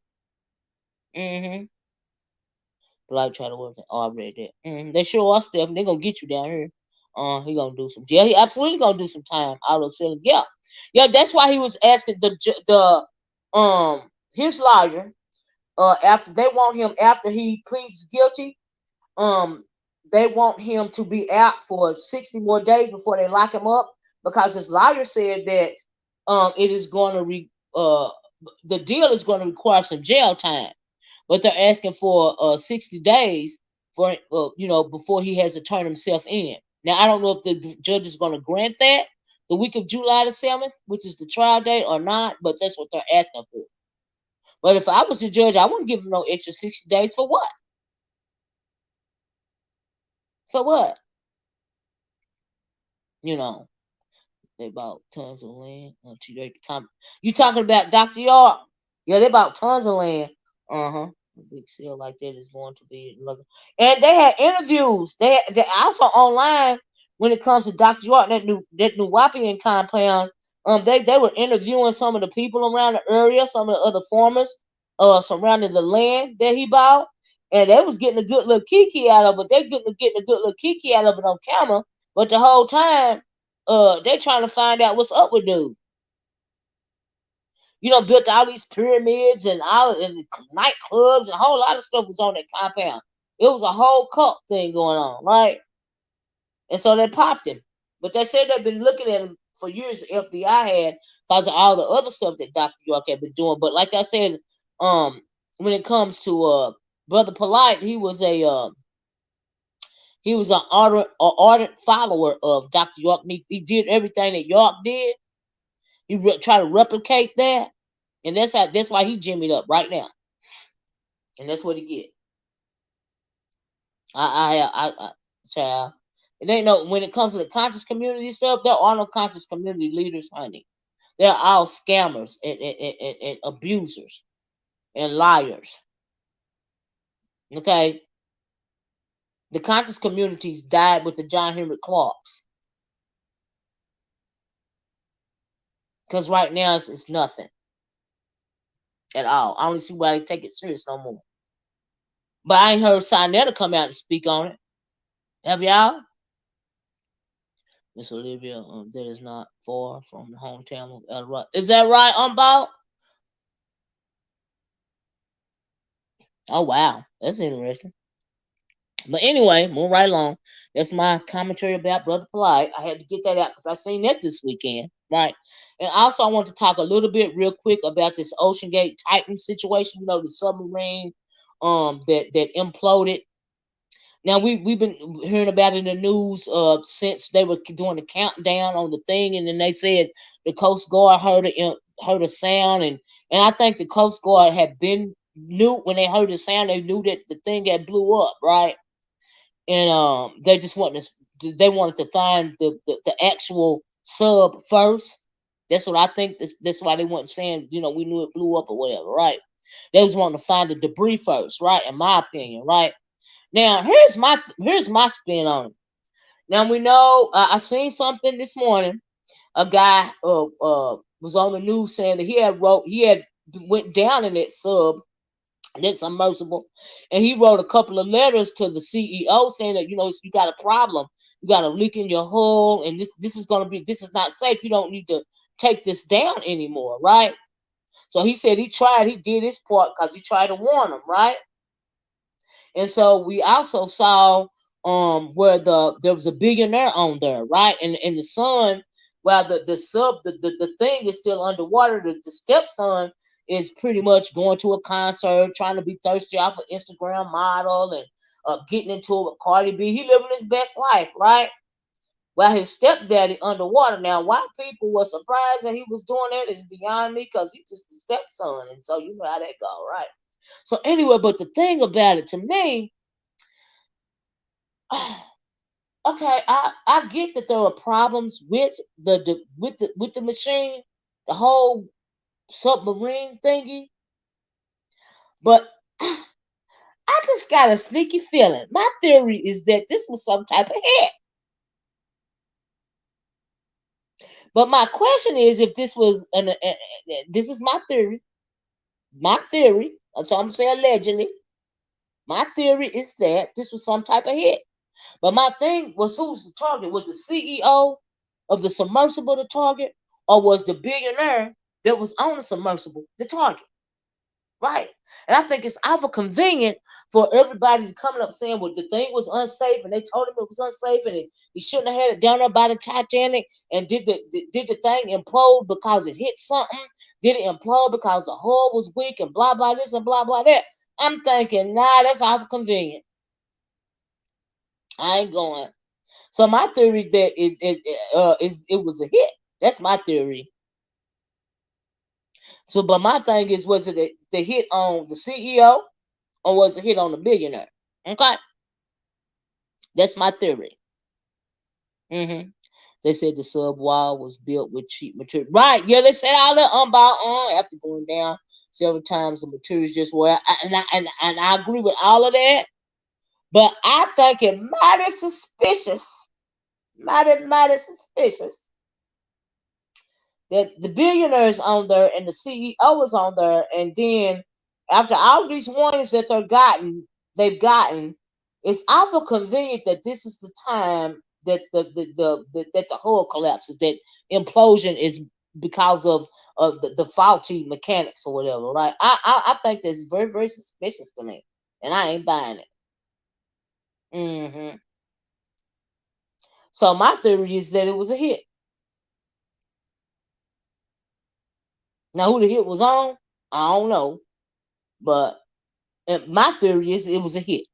But I try to work it. Oh, I read that. They sure are stuff. They're gonna get you down here. He gonna do some. Yeah, he absolutely gonna do some time out of feeling. Yeah, yeah. That's why he was asking his lawyer. After they want him after he pleads guilty. They want him to be out for 60 more days before they lock him up because his lawyer said that it is going to the deal is going to require some jail time, but they're asking for 60 days for before he has to turn himself in. Now I don't know if the judge is going to grant that the week of July the 7th, which is the trial date, or not, but that's what they're asking for. But if I was the judge, I wouldn't give him no extra 60 days for what? For what? They bought tons of land. You talking about Dr. York? Yeah, they bought tons of land. A big sale like that is going to be. And they had interviews. They also online when it comes to Dr. York, that new Wapian compound. They were interviewing some of the people around the area, some of the other farmers surrounding the land that he bought. And they was getting a good little kiki out of it. They getting a good little kiki out of it on camera. But the whole time, they trying to find out what's up with dude. Built all these pyramids and nightclubs and a whole lot of stuff was on that compound. It was a whole cult thing going on, right? And so they popped him. But they said they've been looking at him for years. The FBI had because of all the other stuff that Dr. York had been doing. But like I said, when it comes to Brother Polight, he was an ardent follower of Dr. York. He did everything that York did. He tried to replicate that, and that's why he jimmied up right now, and that's what he get. Child. It ain't no when it comes to the conscious community stuff. There are no conscious community leaders, honey. They're all scammers and abusers and liars. Okay. The conscious communities died with the John Henry Clarks. Because right now it's nothing at all. I don't see why they take it serious no more. But I ain't heard Sinetta come out and speak on it. Have y'all? Miss Olivia, that is not far from the hometown of El Rod. Is that right, Bob? Oh, wow. That's interesting. But anyway, moving right along. That's my commentary about Brother Polight. I had to get that out because I seen that this weekend, right? And also, I want to talk a little bit real quick about this OceanGate Titan situation. The submarine that imploded Now we've been hearing about it in the news since they were doing the countdown on the thing, and then they said the Coast Guard heard a sound, and I think the Coast Guard had been knew when they heard the sound, they knew that the thing had blew up, right? And they just wanted to find the actual sub first. That's what I think. That's why they weren't saying, we knew it blew up or whatever, right? They was wanting to find the debris first, right? In my opinion, right? Now here's my spin on it. Now we know I seen something this morning. A guy was on the news saying that he had went down in that sub, that submersible, and he wrote a couple of letters to the CEO saying that you got a problem, you got a leak in your hull, and this is not safe. You don't need to take this down anymore, right? So he said he did his part because he tried to warn them, right? And so we also saw where there was a billionaire on there, right? And the son, while the thing is still underwater, the stepson is pretty much going to a concert, trying to be thirsty off an Instagram model, and getting into it with Cardi B. He living his best life, right? While his stepdaddy underwater. Now, why people were surprised that he was doing that is beyond me, because he's just the stepson, and so you know how that go, right? So anyway, but the thing about it to me, okay, I get that there are problems with the machine, the whole submarine thingy, but I just got a sneaky feeling. My theory is that this was some type of hit. But my question is, if this was this is my theory. My theory, so I'm saying allegedly. My theory is that this was some type of hit. But my thing was, who's the target? Was the CEO of the submersible the target, or was the billionaire that was on the submersible the target? Right. And I think it's awful convenient for everybody to coming up saying, well, the thing was unsafe, and they told him it was unsafe, and he shouldn't have had it down there by the Titanic. And did the thing implode because it hit something? Did it implode because the hull was weak, and blah blah this and blah blah that? I'm thinking, nah, that's awful convenient. I ain't going. So my theory that it was a hit. That's my theory. So, but my thing is, was it the hit on the CEO, or was it hit on the billionaire? Okay, that's my theory. They said the sub wall was built with cheap material. Right? Yeah, they said all that about after going down several times, the materials just were. And I agree with all of that. But I think it mighty suspicious, mighty suspicious that the billionaires on there and the CEO is on there, and then after all these warnings that they've gotten, it's awful convenient that this is the time that that the hull collapses, that implosion is because of the faulty mechanics or whatever, right? I think that's very, very suspicious to me, and I ain't buying it. So my theory is that it was a hit. Now, who the hit was on, I don't know, but my theory is it was a hit.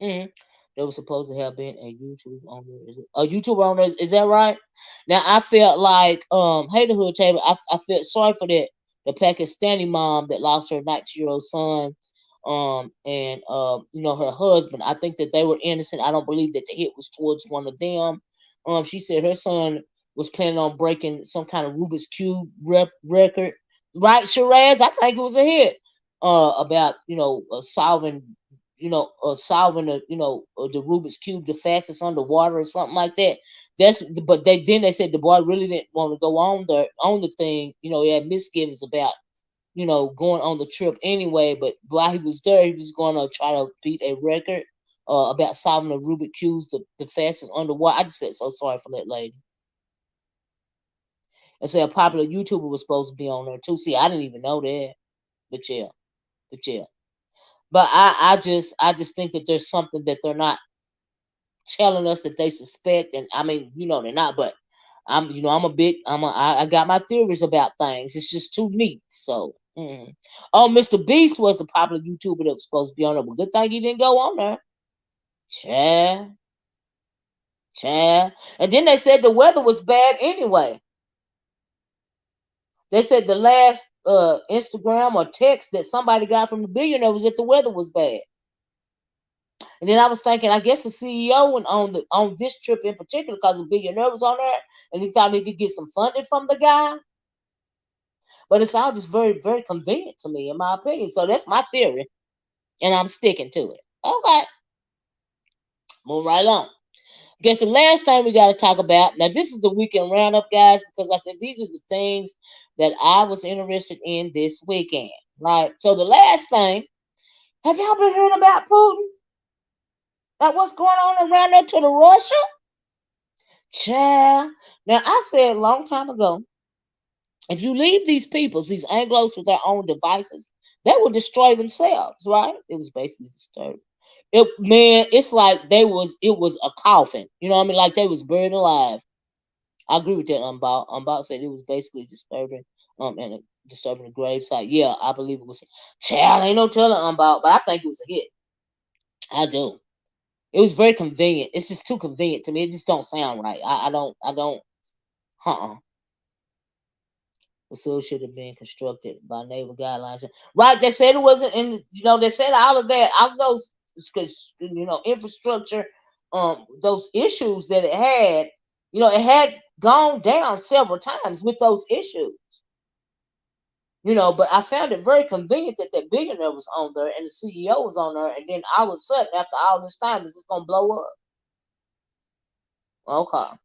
They were supposed to have been a YouTube owner. A YouTube owner, is that right? Now I felt like hey, the hood table. I felt sorry for the Pakistani mom that lost her 19-year-old son, and her husband. I think that they were innocent. I don't believe that the hit was towards one of them. She said her son was planning on breaking some kind of Rubik's Cube record, right, Shiraz? I think it was a hit. About solving solving the Rubik's cube the fastest underwater or something like that. But they said the boy really didn't want to go on the thing. He had misgivings about going on the trip anyway. But while he was there, he was going to try to beat a record about solving the Rubik's cubes the fastest underwater. I just felt so sorry for that lady. And say a popular YouTuber was supposed to be on there too. See, I didn't even know that. But yeah. But I just think that there's something that they're not telling us that they suspect, and I mean, they're not, but I got my theories about things. It's just too neat. So oh, Mr. Beast was the popular YouTuber that was supposed to be on there. But good thing he didn't go on there. Child, child. And then they said the weather was bad anyway. They said the last Instagram or text that somebody got from the billionaire was that the weather was bad. And then I was thinking, I guess the CEO went on this trip in particular because the billionaire was on there, and he thought he could get some funding from the guy. But it's all just very, very convenient to me, in my opinion. So that's my theory, and I'm sticking to it. Okay, move right on. Guess the last thing we got to talk about. Now, this is the weekend roundup, guys, because I said these are the things that I was interested in this weekend. Right. So the last thing, have y'all been hearing about Putin? About what's going on around there to the Russia? Child. Now, I said a long time ago, if you leave these peoples, these Anglos with their own devices, they will destroy themselves, right? It was basically disturbed. It's like it was a coffin. You know what I mean? Like they was buried alive. I agree with that. Unbout said it was basically disturbing. And disturbing the gravesite. Yeah, I believe it was. Child, ain't no telling Unbout, but I think it was a hit. I do. It was very convenient. It's just too convenient to me. It just don't sound right. I don't. The seal should have been constructed by naval guidelines. Right? They said it wasn't in. They said all of that, all of those, infrastructure, those issues that it had. It had gone down several times with those issues. But I found it very convenient that that billionaire was on there and the CEO was on there, and then all of a sudden, after all this time, it's just gonna blow up. Okay.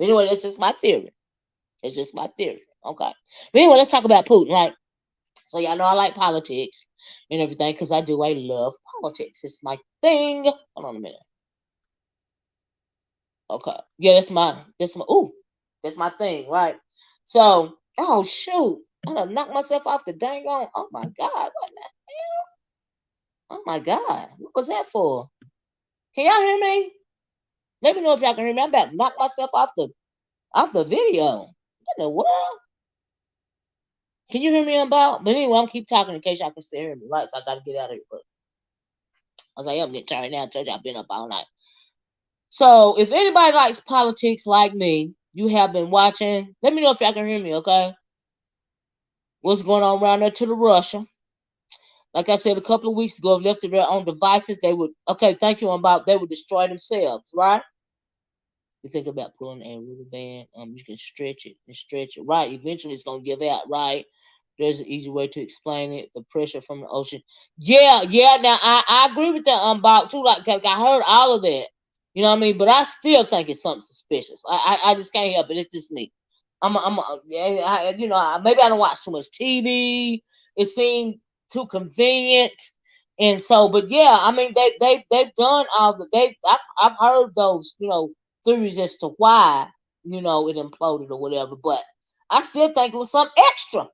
Anyway, that's just my theory. It's just my theory. Okay. But anyway, let's talk about Putin, right? So y'all know I like politics and everything because I do. I love politics. It's my thing. Hold on a minute. Okay. Yeah, that's my thing, right? So, oh shoot. I done knocked myself off the dang on. Oh my God. What the hell? Oh my God. What was that for? Can y'all hear me? Let me know if y'all can hear me. I'm about to knock myself off the video. What in the world? Can you hear me about? But anyway, I'm keep talking in case y'all can still hear me, right? So I gotta get out of here. But I was like, I'm getting tired now. I told you I've been up all night. So if anybody likes politics like me, you have been watching. Let me know if y'all can hear me, okay? What's going on around there to the Russia? Like I said a couple of weeks ago, if left to their own devices, they would. Okay, thank you. They would destroy themselves, right? You think about pulling a rubber band, you can stretch it and stretch it. Right. Eventually it's gonna give out, right? There's an easy way to explain it. The pressure from the ocean. Yeah, yeah. Now I agree with that Bob too. Like I heard all of that. You know what I mean? But I still think it's something suspicious. I just can't help it. It's just me. Maybe I don't watch too much TV. It seemed too convenient. And so, but yeah, I mean, they've done all the I've heard those theories as to why it imploded or whatever, but I still think it was some extra.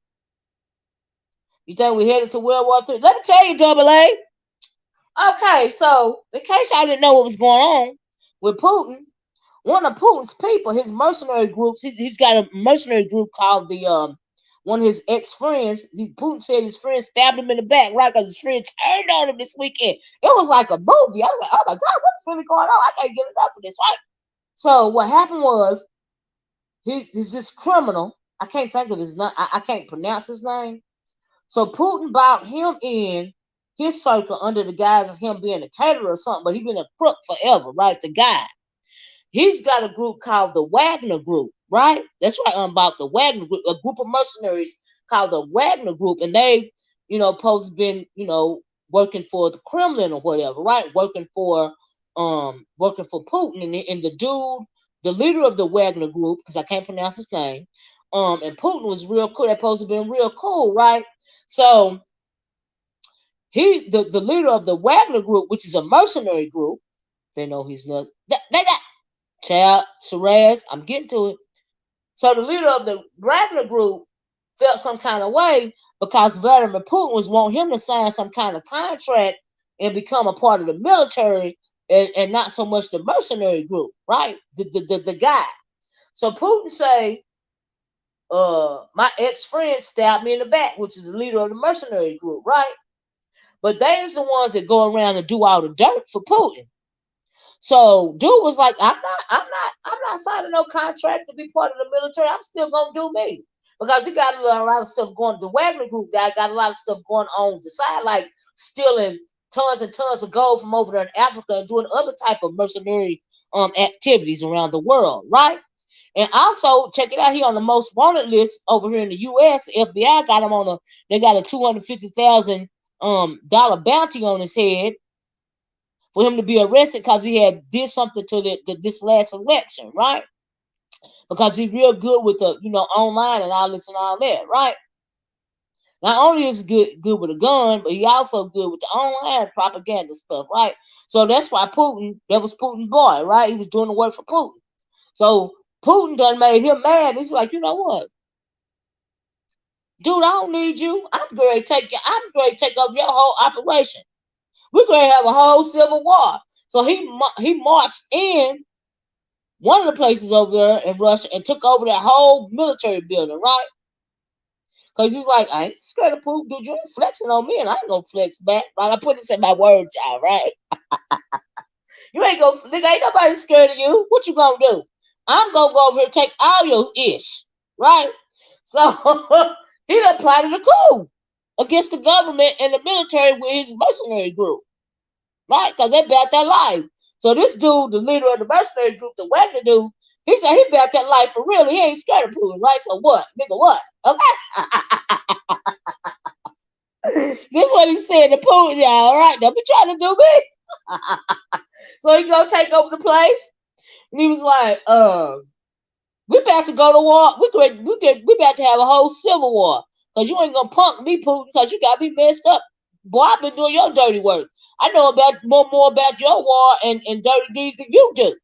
You think we headed to World War III? Let me tell you, Double A. Okay, so in case y'all didn't know what was going on with Putin, one of Putin's people, his mercenary groups, he's got a mercenary group called the one of his ex-friends. Putin said his friend stabbed him in the back, right? Because his friend turned on him this weekend. It was like a movie. I was like, oh my God, what's really going on? I can't get enough of this, right? So what happened was he's this criminal. I can't think of his name. I can't pronounce his name. So Putin bought him in his circle under the guise of him being a caterer or something, but he's been a crook forever, right? The guy. He's got a group called the Wagner Group, right? That's right, about the Wagner Group, a group of mercenaries called the Wagner Group, and they, supposed to been, working for the Kremlin or whatever, right? Working for Putin, and the dude, the leader of the Wagner Group, because I can't pronounce his name, and Putin was real cool. They're supposed to be real cool, right? So the leader of the Wagner Group, which is a mercenary group, they know he's nuts. They got child, Shiraz, I'm getting to it. So the leader of the Wagner Group felt some kind of way because Vladimir Putin was wanting him to sign some kind of contract and become a part of the military and not so much the mercenary group, right? The guy. So Putin say, my ex-friend stabbed me in the back, which is the leader of the mercenary group, right? But they is the ones that go around and do all the dirt for Putin. So dude was like, I'm not signing no contract to be part of the military. I'm still gonna do me. Because he got a lot of stuff going. The Wagner Group guy got a lot of stuff going on the side, like stealing tons and tons of gold from over there in Africa and doing other type of mercenary activities around the world, right? And also, check it out, he on the most wanted list over here in the U.S. The FBI got him on they got a $250,000 dollar bounty on his head for him to be arrested because he had did something to this last election, right? Because he's real good with the online and all this and all that, right? Not only is he good with a gun, but he also good with the online propaganda stuff, right? So that's why that was Putin's boy, right? He was doing the work for Putin. So Putin done made him mad. He's like, you know what? Dude, I don't need you. I'm going to take over your whole operation. We're going to have a whole civil war. So he marched in one of the places over there in Russia and took over that whole military building, right? Because he was like, I ain't scared of Putin, dude. You ain't flexing on me, and I ain't gonna flex back. Like I put this in my words, y'all, right? You ain't gonna, nigga, ain't nobody scared of you. What you gonna do? I'm gonna go over here and take all your ish, right? So he done plotted a coup against the government and the military with his mercenary group, right? Because they bet their life. So this dude, the leader of the mercenary group, the Wagner dude, he said he bet that life for real. He ain't scared of Putin, right? So what? Nigga, what? Okay. This what he said to Putin, y'all. All right, don't be trying to do me. So he gonna take over the place. And he was like, we about to go to war. We about to have a whole civil war. Because you ain't gonna punk me, Putin, because you got me messed up. Boy, I've been doing your dirty work. I know about more about your war and dirty deeds than you do.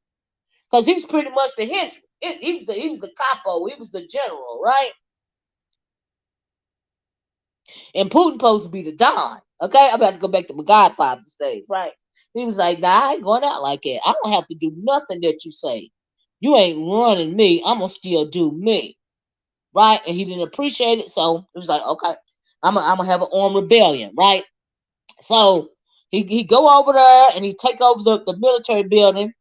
Because he's pretty much the henchman. He was the capo. He was the general, right? And Putin supposed to be the Don. Okay? I'm about to go back to my Godfather stage, right? He was like, nah, I ain't going out like that. I don't have to do nothing that you say. You ain't running me. I'm going to still do me. Right? And he didn't appreciate it. So it was like, okay, I'm going to have an armed rebellion, right? So he go over there and he take over the military building,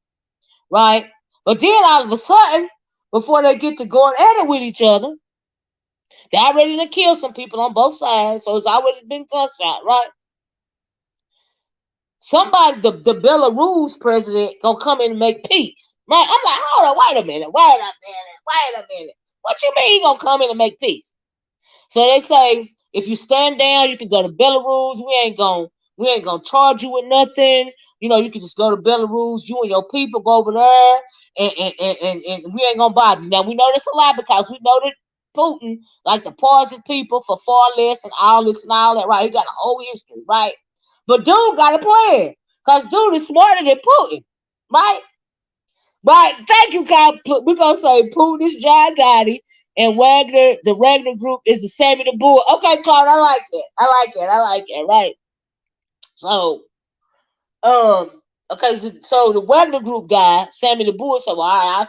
right? But then all of a sudden, before they get to going at it with each other, they already done killed some people on both sides. So it's already been gunshot, right? Somebody, the Belarus president, gonna come in and make peace, right? I'm like, hold on, wait a minute. What you mean he gonna come in and make peace? So they say, if you stand down, you can go to Belarus. We ain't gonna charge you with nothing. You can just go to Belarus. You and your people go over there, and we ain't gonna bother you. Now we know this a lot because we know that Putin like to poison people for far less and all this and all that, right? He got a whole history, right? But dude got a plan because dude is smarter than Putin, right? Right. Thank you, Kyle. We're gonna say Putin is John Gotti and the Wagner group is the Sammy the Bull. Okay, Claude, I like it, right? So, okay, so the Wagner group guy, Sammy the Bull, said, well, all right, I'll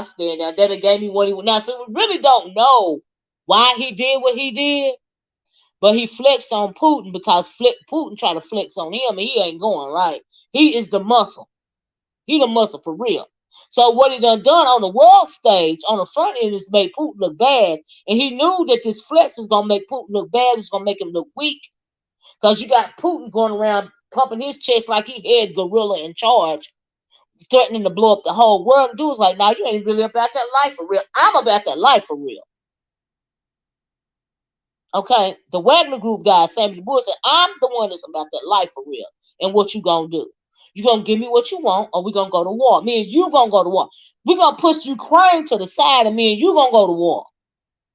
stand down. Then they gave me what he would. Now, so we really don't know why he did what he did, but he flexed on Putin because Putin tried to flex on him, and he ain't going, right? He is the muscle. He the muscle for real. So what he done on the world stage, on the front end, is made Putin look bad. And he knew that this flex was going to make Putin look bad. It was going to make him look weak. Because you got Putin going around pumping his chest like he had gorilla in charge, threatening to blow up the whole world. And dude was like, nah, you ain't really about that life for real. I'm about that life for real. Okay? The Wagner Group guy, Sammy the Bull, said, I'm the one that's about that life for real. And what you going to do? You gonna give me what you want, or we gonna go to war? Me and you gonna go to war. We gonna push Ukraine to the side, and me and you gonna go to war.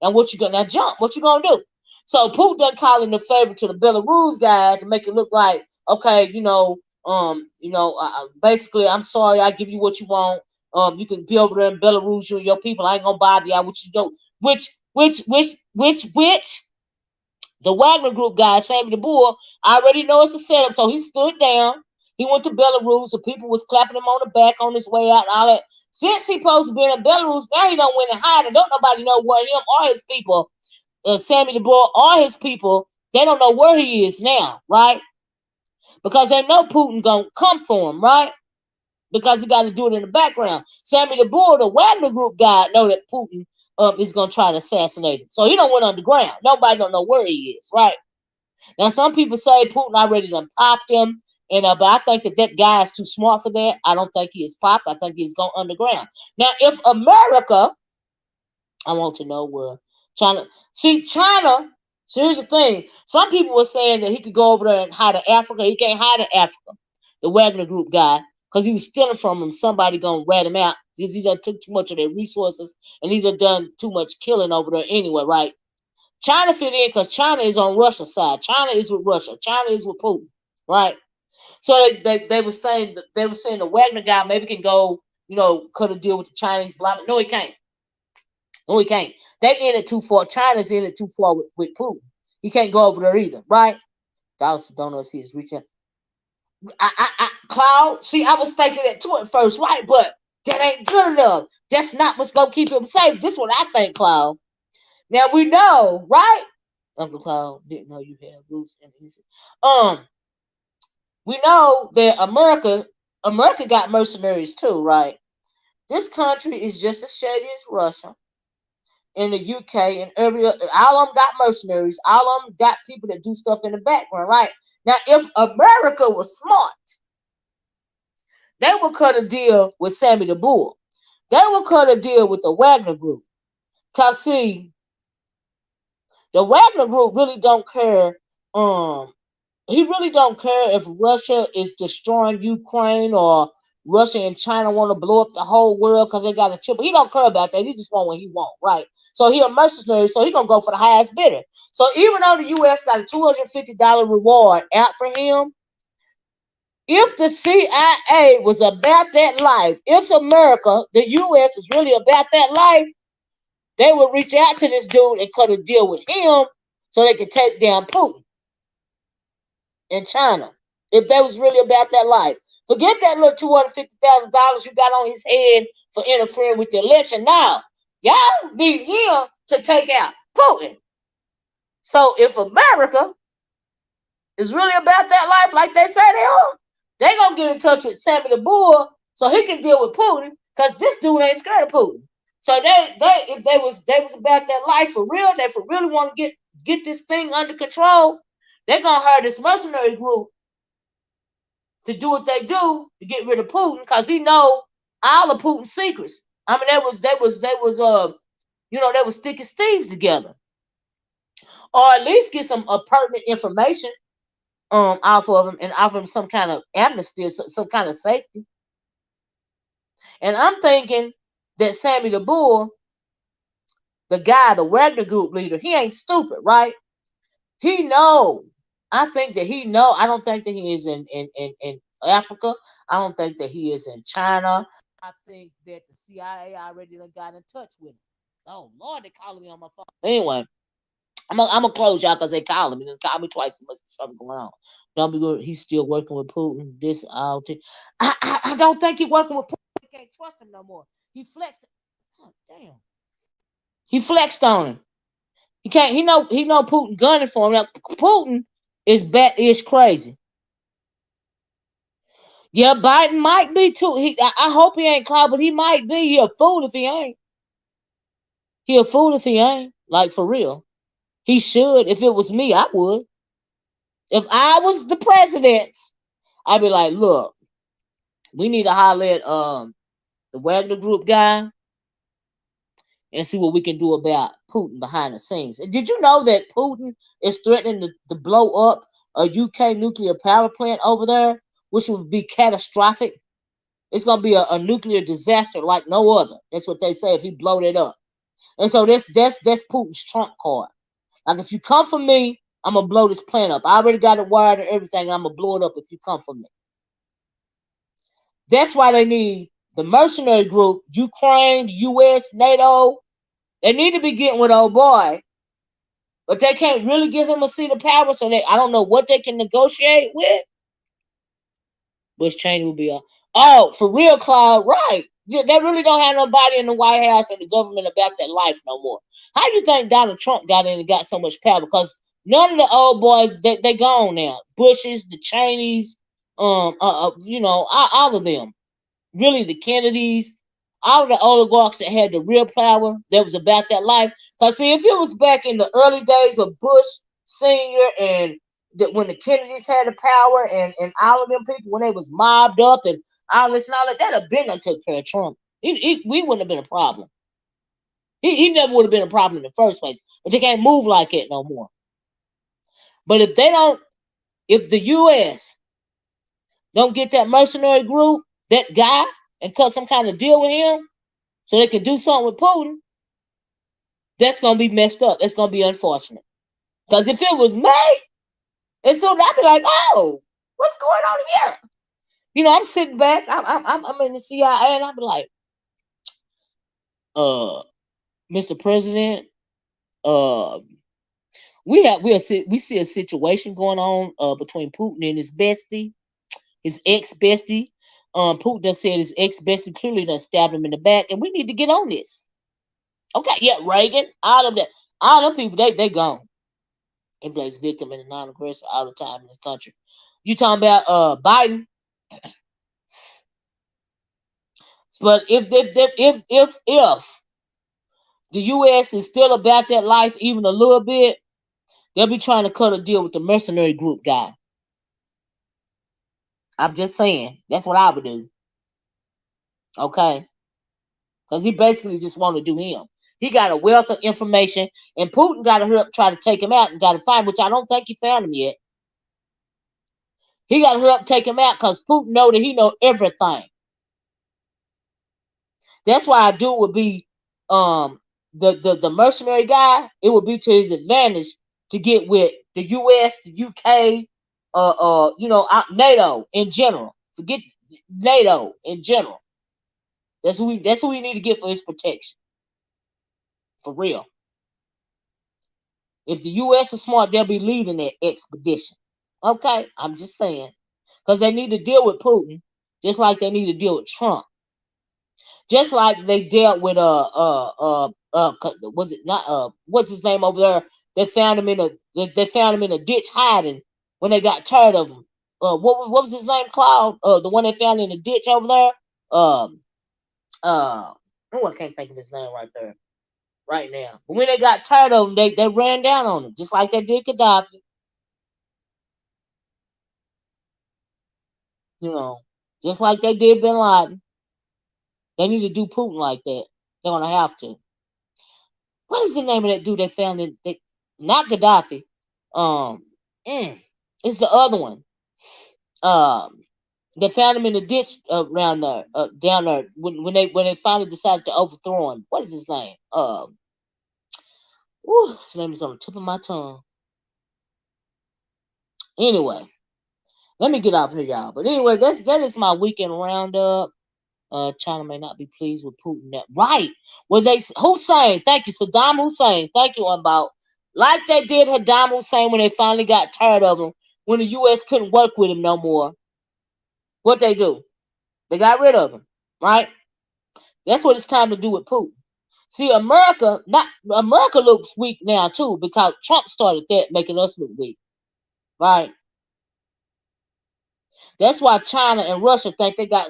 And what you gonna jump? What you gonna do? So Putin done calling the favor to the Belarus guy to make it look like, okay, basically, I'm sorry, I give you what you want. You can be over there in Belarus, you and your people. I ain't gonna bother y'all. What you do? Which the Wagner Group guy, Sammy the Bull, already know it's a setup. So he stood down. He went to Belarus. The people was clapping him on the back on his way out and all that. Since he supposed to be in Belarus, now he don't went and hide. And don't nobody know where him or his people, Sammy the Bull or his people, They don't know where he is now, right? Because they know Putin gonna come for him, right? Because he got to do it in the background. Sammy the Bull, the Wagner Group guy, know that Putin is gonna try to assassinate him. So he don't went underground. Nobody don't know where he is, right? Now some people say Putin already done popped him, and but I think that guy is too smart for that. I don't think he is popped. I think he's going underground. Now if America, I want to know where China. See China. So here's the thing. Some people were saying that he could go over there and hide in Africa. He can't hide in Africa. The Wagner Group guy, because he was stealing from him. Somebody gonna rat him out because he done took too much of their resources and he done too much killing over there anyway, right? China fit in because China is on Russia's side. China is with Russia. China is with Putin, right? So they were saying the Wagner guy maybe can go, cut a deal with the Chinese. Blah. No, he can't. No, he can't. They in it too far. China's in it too far with Putin. He can't go over there either, right? Dallas don't know if he's reaching. Cloud. See, I was thinking that too at first, right? But that ain't good enough. That's not what's gonna keep him safe. This is what I think, Cloud. Now we know, right? Uncle Cloud didn't know you had roots in his. We know that America got mercenaries too, right? This country is just as shady as Russia. In the UK and all of them got mercenaries. All of them got people that do stuff in the background, right? Now, if America was smart, they would cut a deal with Sammy the Bull. They would cut a deal with the Wagner Group. Cause see, the Wagner Group really don't care. He really don't care if Russia is destroying Ukraine or Russia and China want to blow up the whole world because they got a chip. He don't care about that. He just want what he want, right? So he a mercenary, so he gonna go for the highest bidder. So even though the U.S. got a $250 reward out for him, if the CIA was about that life, if America, the U.S. was really about that life, they would reach out to this dude and cut a deal with him so they could take down Putin in China. If they was really about that life. Forget that little $250,000 you got on his head for interfering with the election. Now, y'all need him to take out Putin. So if America is really about that life like they say they are, they gonna get in touch with Sammy the Bull so he can deal with Putin, because this dude ain't scared of Putin. So if they was about that life for real, they for really want to get this thing under control, they're gonna hire this mercenary group to do what they do to get rid of Putin, because he know all of Putin's secrets. I mean, they was sticking thieves together, or at least get some pertinent information off of them and offer them some kind of amnesty, some kind of safety. And I'm thinking that Sammy the Bull, the guy, the Wagner Group leader, he ain't stupid, right? He know. I think that he know. I don't think that he is in Africa. I don't think that he is in China. I think that the CIA already got in touch with him. Oh Lord, they calling me on my phone. Anyway, I'm gonna close y'all because they calling me. They called me twice. Must be something going on. Don't be good. He's still working with Putin. This out. I don't think he's working with Putin. We can't trust him no more. He flexed. Oh, damn. He flexed on him. He can't. He know Putin gunning for him. Now, Putin is crazy. Yeah, Biden might be too. I hope he ain't Cloud, but he might be. He a fool if he ain't. He a fool if he ain't. Like, for real. He should. If it was me, I would. If I was the president, I'd be like, look, we need to holler at the Wagner Group guy and see what we can do about Putin behind the scenes. And did you know that Putin is threatening to blow up a UK nuclear power plant over there, which would be catastrophic? It's gonna be a nuclear disaster like no other. That's what they say if he blowed it up. And so that's Putin's trump card. Like, if you come for me, I'm gonna blow this plant up. I already got it wired and everything. I'm gonna blow it up if you come for me. That's why they need the mercenary group, Ukraine, the US, NATO. They need to be getting with old boy, but they can't really give him a seat of power. So I don't know what they can negotiate with. Bush Cheney will be for real, Cloud, right? They really don't have nobody in the White House and the government about that life no more. How do you think Donald Trump got in and got so much power? Because None of the old boys, they gone now. Bushes, the Cheneys, all of them. Really, the Kennedys, all of the oligarchs that had the real power, that was about that life. Because, see, if it was back in the early days of Bush Sr. and when the Kennedys had the power and all of them people, when they was mobbed up and all this and all that, that'd have been done took care of Trump. We wouldn't have been a problem. He never would have been a problem in the first place. But they can't move like it no more. But if the U.S. don't get that mercenary group, that guy, and cut some kind of deal with him so they can do something with Putin, that's going to be messed up. That's going to be unfortunate. Because if it was me, and so I'd be like, oh, what's going on here? You know, I'm sitting back, I'm in the CIA, and I'd be like, Mr. President, we see a situation going on between Putin and his bestie, his ex-bestie. Putin done said his ex-bestie clearly done stabbed him in the back, and we need to get on this. Okay, yeah, Reagan, all of that, all them people, they gone. He plays victim and a non-aggressor all the time in this country. You talking about Biden? But if the U.S. is still about that life even a little bit, they'll be trying to cut a deal with the mercenary group guy. I'm just saying. That's what I would do. Okay? Because he basically just want to do him. He got a wealth of information, and Putin got to try to take him out and got to find him, which I don't think he found him yet. He got to hurry up and take him out because Putin know that he know everything. That's why I do would be the mercenary guy. It would be to his advantage to get with the U.S., the U.K., NATO in general. Forget NATO in general. That's who we need to get for his protection. For real. If the U.S. was smart, they'll be leading that expedition. Okay, I'm just saying. Because they need to deal with Putin, just like they need to deal with Trump. Just like they dealt with was it not what's his name over there? They found him in a ditch hiding when they got tired of him. What was his name, Cloud? The one they found in the ditch over there. Oh, I can't think of his name right now. But when they got tired of him, they ran down on him, just like they did Gaddafi. You know, just like they did Bin Laden. They need to do Putin like that. They're gonna have to. What is the name of that dude they found in? Not Gaddafi. It's the other one. They found him in the ditch around there, down there when they finally decided to overthrow him. What is his name? His name is on the tip of my tongue. Anyway, let me get off here, y'all. But anyway, that is my weekend roundup. China may not be pleased with Putin. Right? Well, Hussein, thank you, Saddam Hussein, thank you, about like they did Saddam Hussein when they finally got tired of him, when the U.S. couldn't work with him no more. What they do? They got rid of him, right? That's what it's time to do with Putin. See, America looks weak now too because Trump started that, making us look weak, right? That's why China and Russia think they got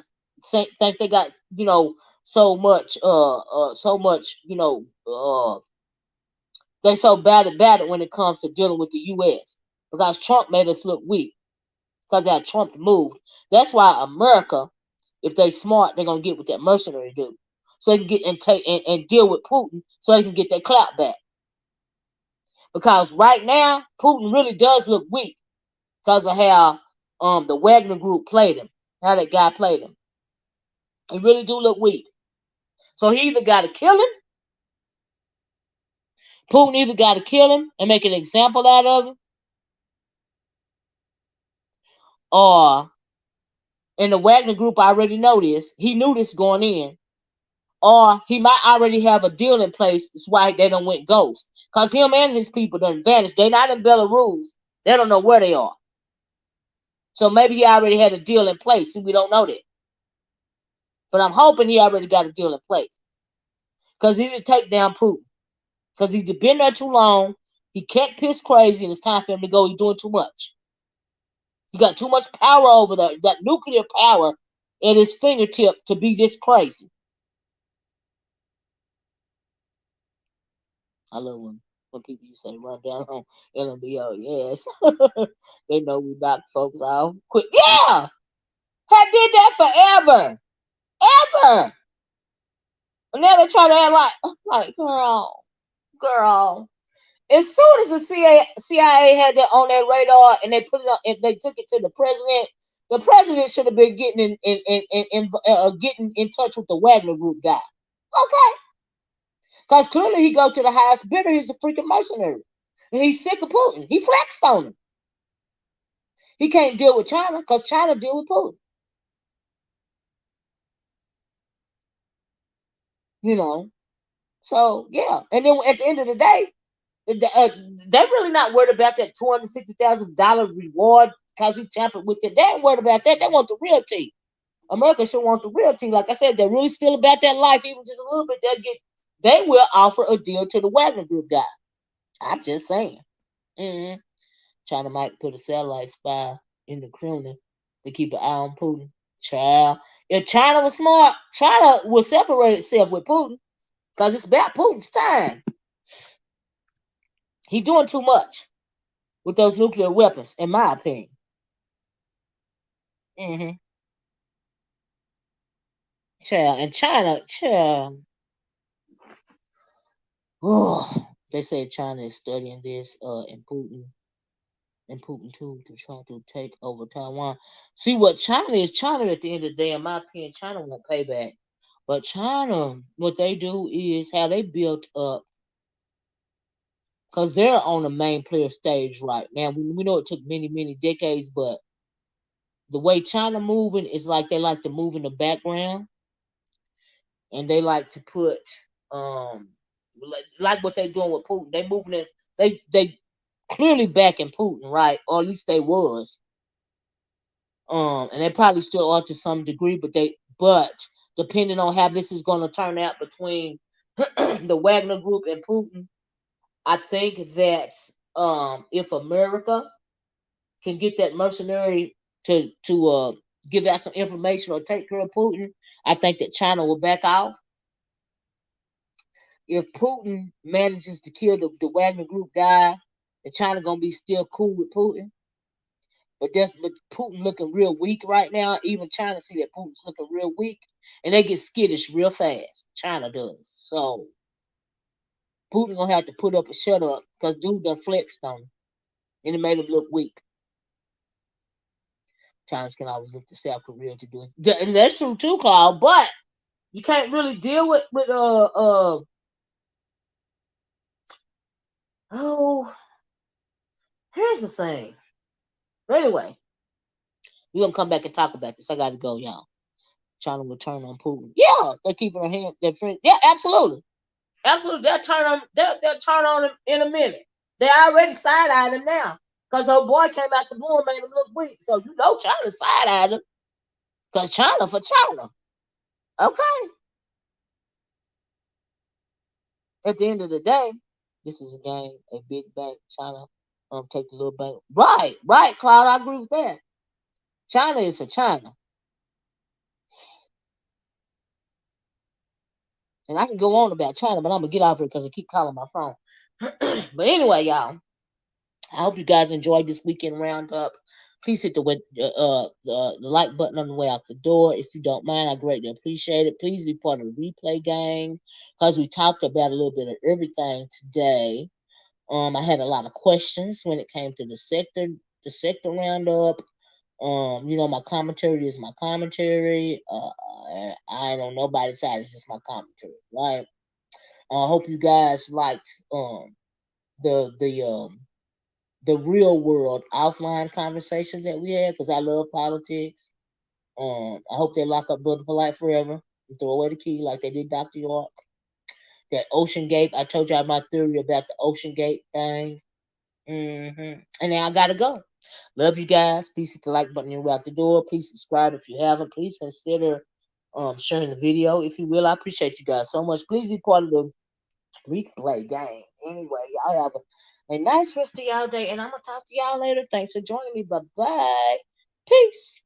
so much they so bad at it when it comes to dealing with the U.S. because Trump made us look weak because that Trump moved. That's why America, if they smart, they're gonna get with that mercenary dude so they can get and deal with Putin so they can get their clout back. Because right now Putin really does look weak because of how the Wagner group played him, how that guy played him. He really do look weak. So he either got to kill him, Putin either got to kill him and make an example out of him, or, and the Wagner group already know this, he knew this going in, or he might already have a deal in place. That's why they don't went ghost. Because him and his people done vanished. They're not in Belarus. They don't know where they are. So maybe he already had a deal in place. See, we don't know that. But I'm hoping he already got a deal in place. Because he need to take down Putin. Because he's been there too long. He can't piss crazy, and it's time for him to go. He's doing too much. He got too much power over that nuclear power at his fingertip to be this crazy. I love when people you say run down on LMBO. Yes, they know we knock folks out quick. Yeah, I did that forever, ever. And now they try to act like girl. As soon as the CIA had that on their radar and they put it on, and they took it to the president should have been getting in touch with the Wagner Group guy. Okay, because clearly he go to the highest bidder. He's a freaking mercenary, and he's sick of Putin. He flexed on him. He can't deal with China because China deal with Putin. You know, so yeah. And then at the end of the day, they're really not worried about that $250,000 reward because he tampered with it. They ain't worried about that. They want the real tea. America should want the real tea. Like I said, they're really still about that life, even just a little bit. They will offer a deal to the Wagner Group guy. I'm just saying. Mm-hmm. China might put a satellite spy in the Kremlin to keep an eye on Putin. Child, if China was smart, China would separate itself with Putin because it's about Putin's time. He's doing too much with those nuclear weapons, in my opinion. Mm-hmm. Child, and China, child. Oh, they say China is studying this, and Putin too, to try to take over Taiwan. See what China is? China at the end of the day, in my opinion, China won't pay back. But China, what they do is how they built up, because they're on the main player stage right now. We know it took many, many decades, but the way China moving is like they like to move in the background, and they like to put um like what they doing with Putin. They moving in. They clearly backing Putin, right? Or at least they was. And they probably still are to some degree, but depending on how this is going to turn out between the Wagner Group and Putin, I think that if America can get that mercenary to give out some information or take care of Putin, I think that China will back off. If Putin manages to kill the Wagner Group guy, then China gonna be still cool with Putin. But Putin looking real weak right now. Even China see that Putin's looking real weak, and they get skittish real fast. China does. So Putin gonna have to put up a shut up because dude done flexed on him, and it made him look weak. China can always look to South Korea to do it, and that's true too, Claude. But you can't really deal with oh, here's the thing. Anyway, we're gonna come back and talk about this. I gotta go, y'all. China will turn on Putin. Yeah, they're keeping their hand, their friend. Yeah, absolutely. Absolutely. They'll turn on him in a minute. They already side-eyed him now. Because her boy came out the blue and made him look weak. So you know China side-eyed him. Because China for China. Okay. At the end of the day, this is a game, a big bank, China take the little bank. Right, Cloud, I agree with that. China is for China. And I can go on about China, but I'm gonna get off here because I keep calling my phone. But anyway, y'all, I hope you guys enjoyed this weekend roundup. Please hit the like button on the way out the door. If you don't mind, I greatly appreciate it. Please be part of the replay gang because we talked about a little bit of everything today. I had a lot of questions when it came to the sector roundup. My commentary is my commentary. I ain't on nobody's side. It's just my commentary, right? I hope you guys liked the real world offline conversation that we had because I love politics. I hope they lock up Brother Polight forever and throw away the key like they did Dr. York. That OceanGate, I told y'all my theory about the OceanGate thing. And now I gotta go. Love you guys. Please hit the like button and out the door. Please subscribe if you haven't. Please consider sharing the video if you will. I appreciate you guys so much. Please be part of the We can play game. Anyway, y'all have a nice rest of y'all day, and I'm gonna talk to y'all later. Thanks for joining me. Bye bye. Peace.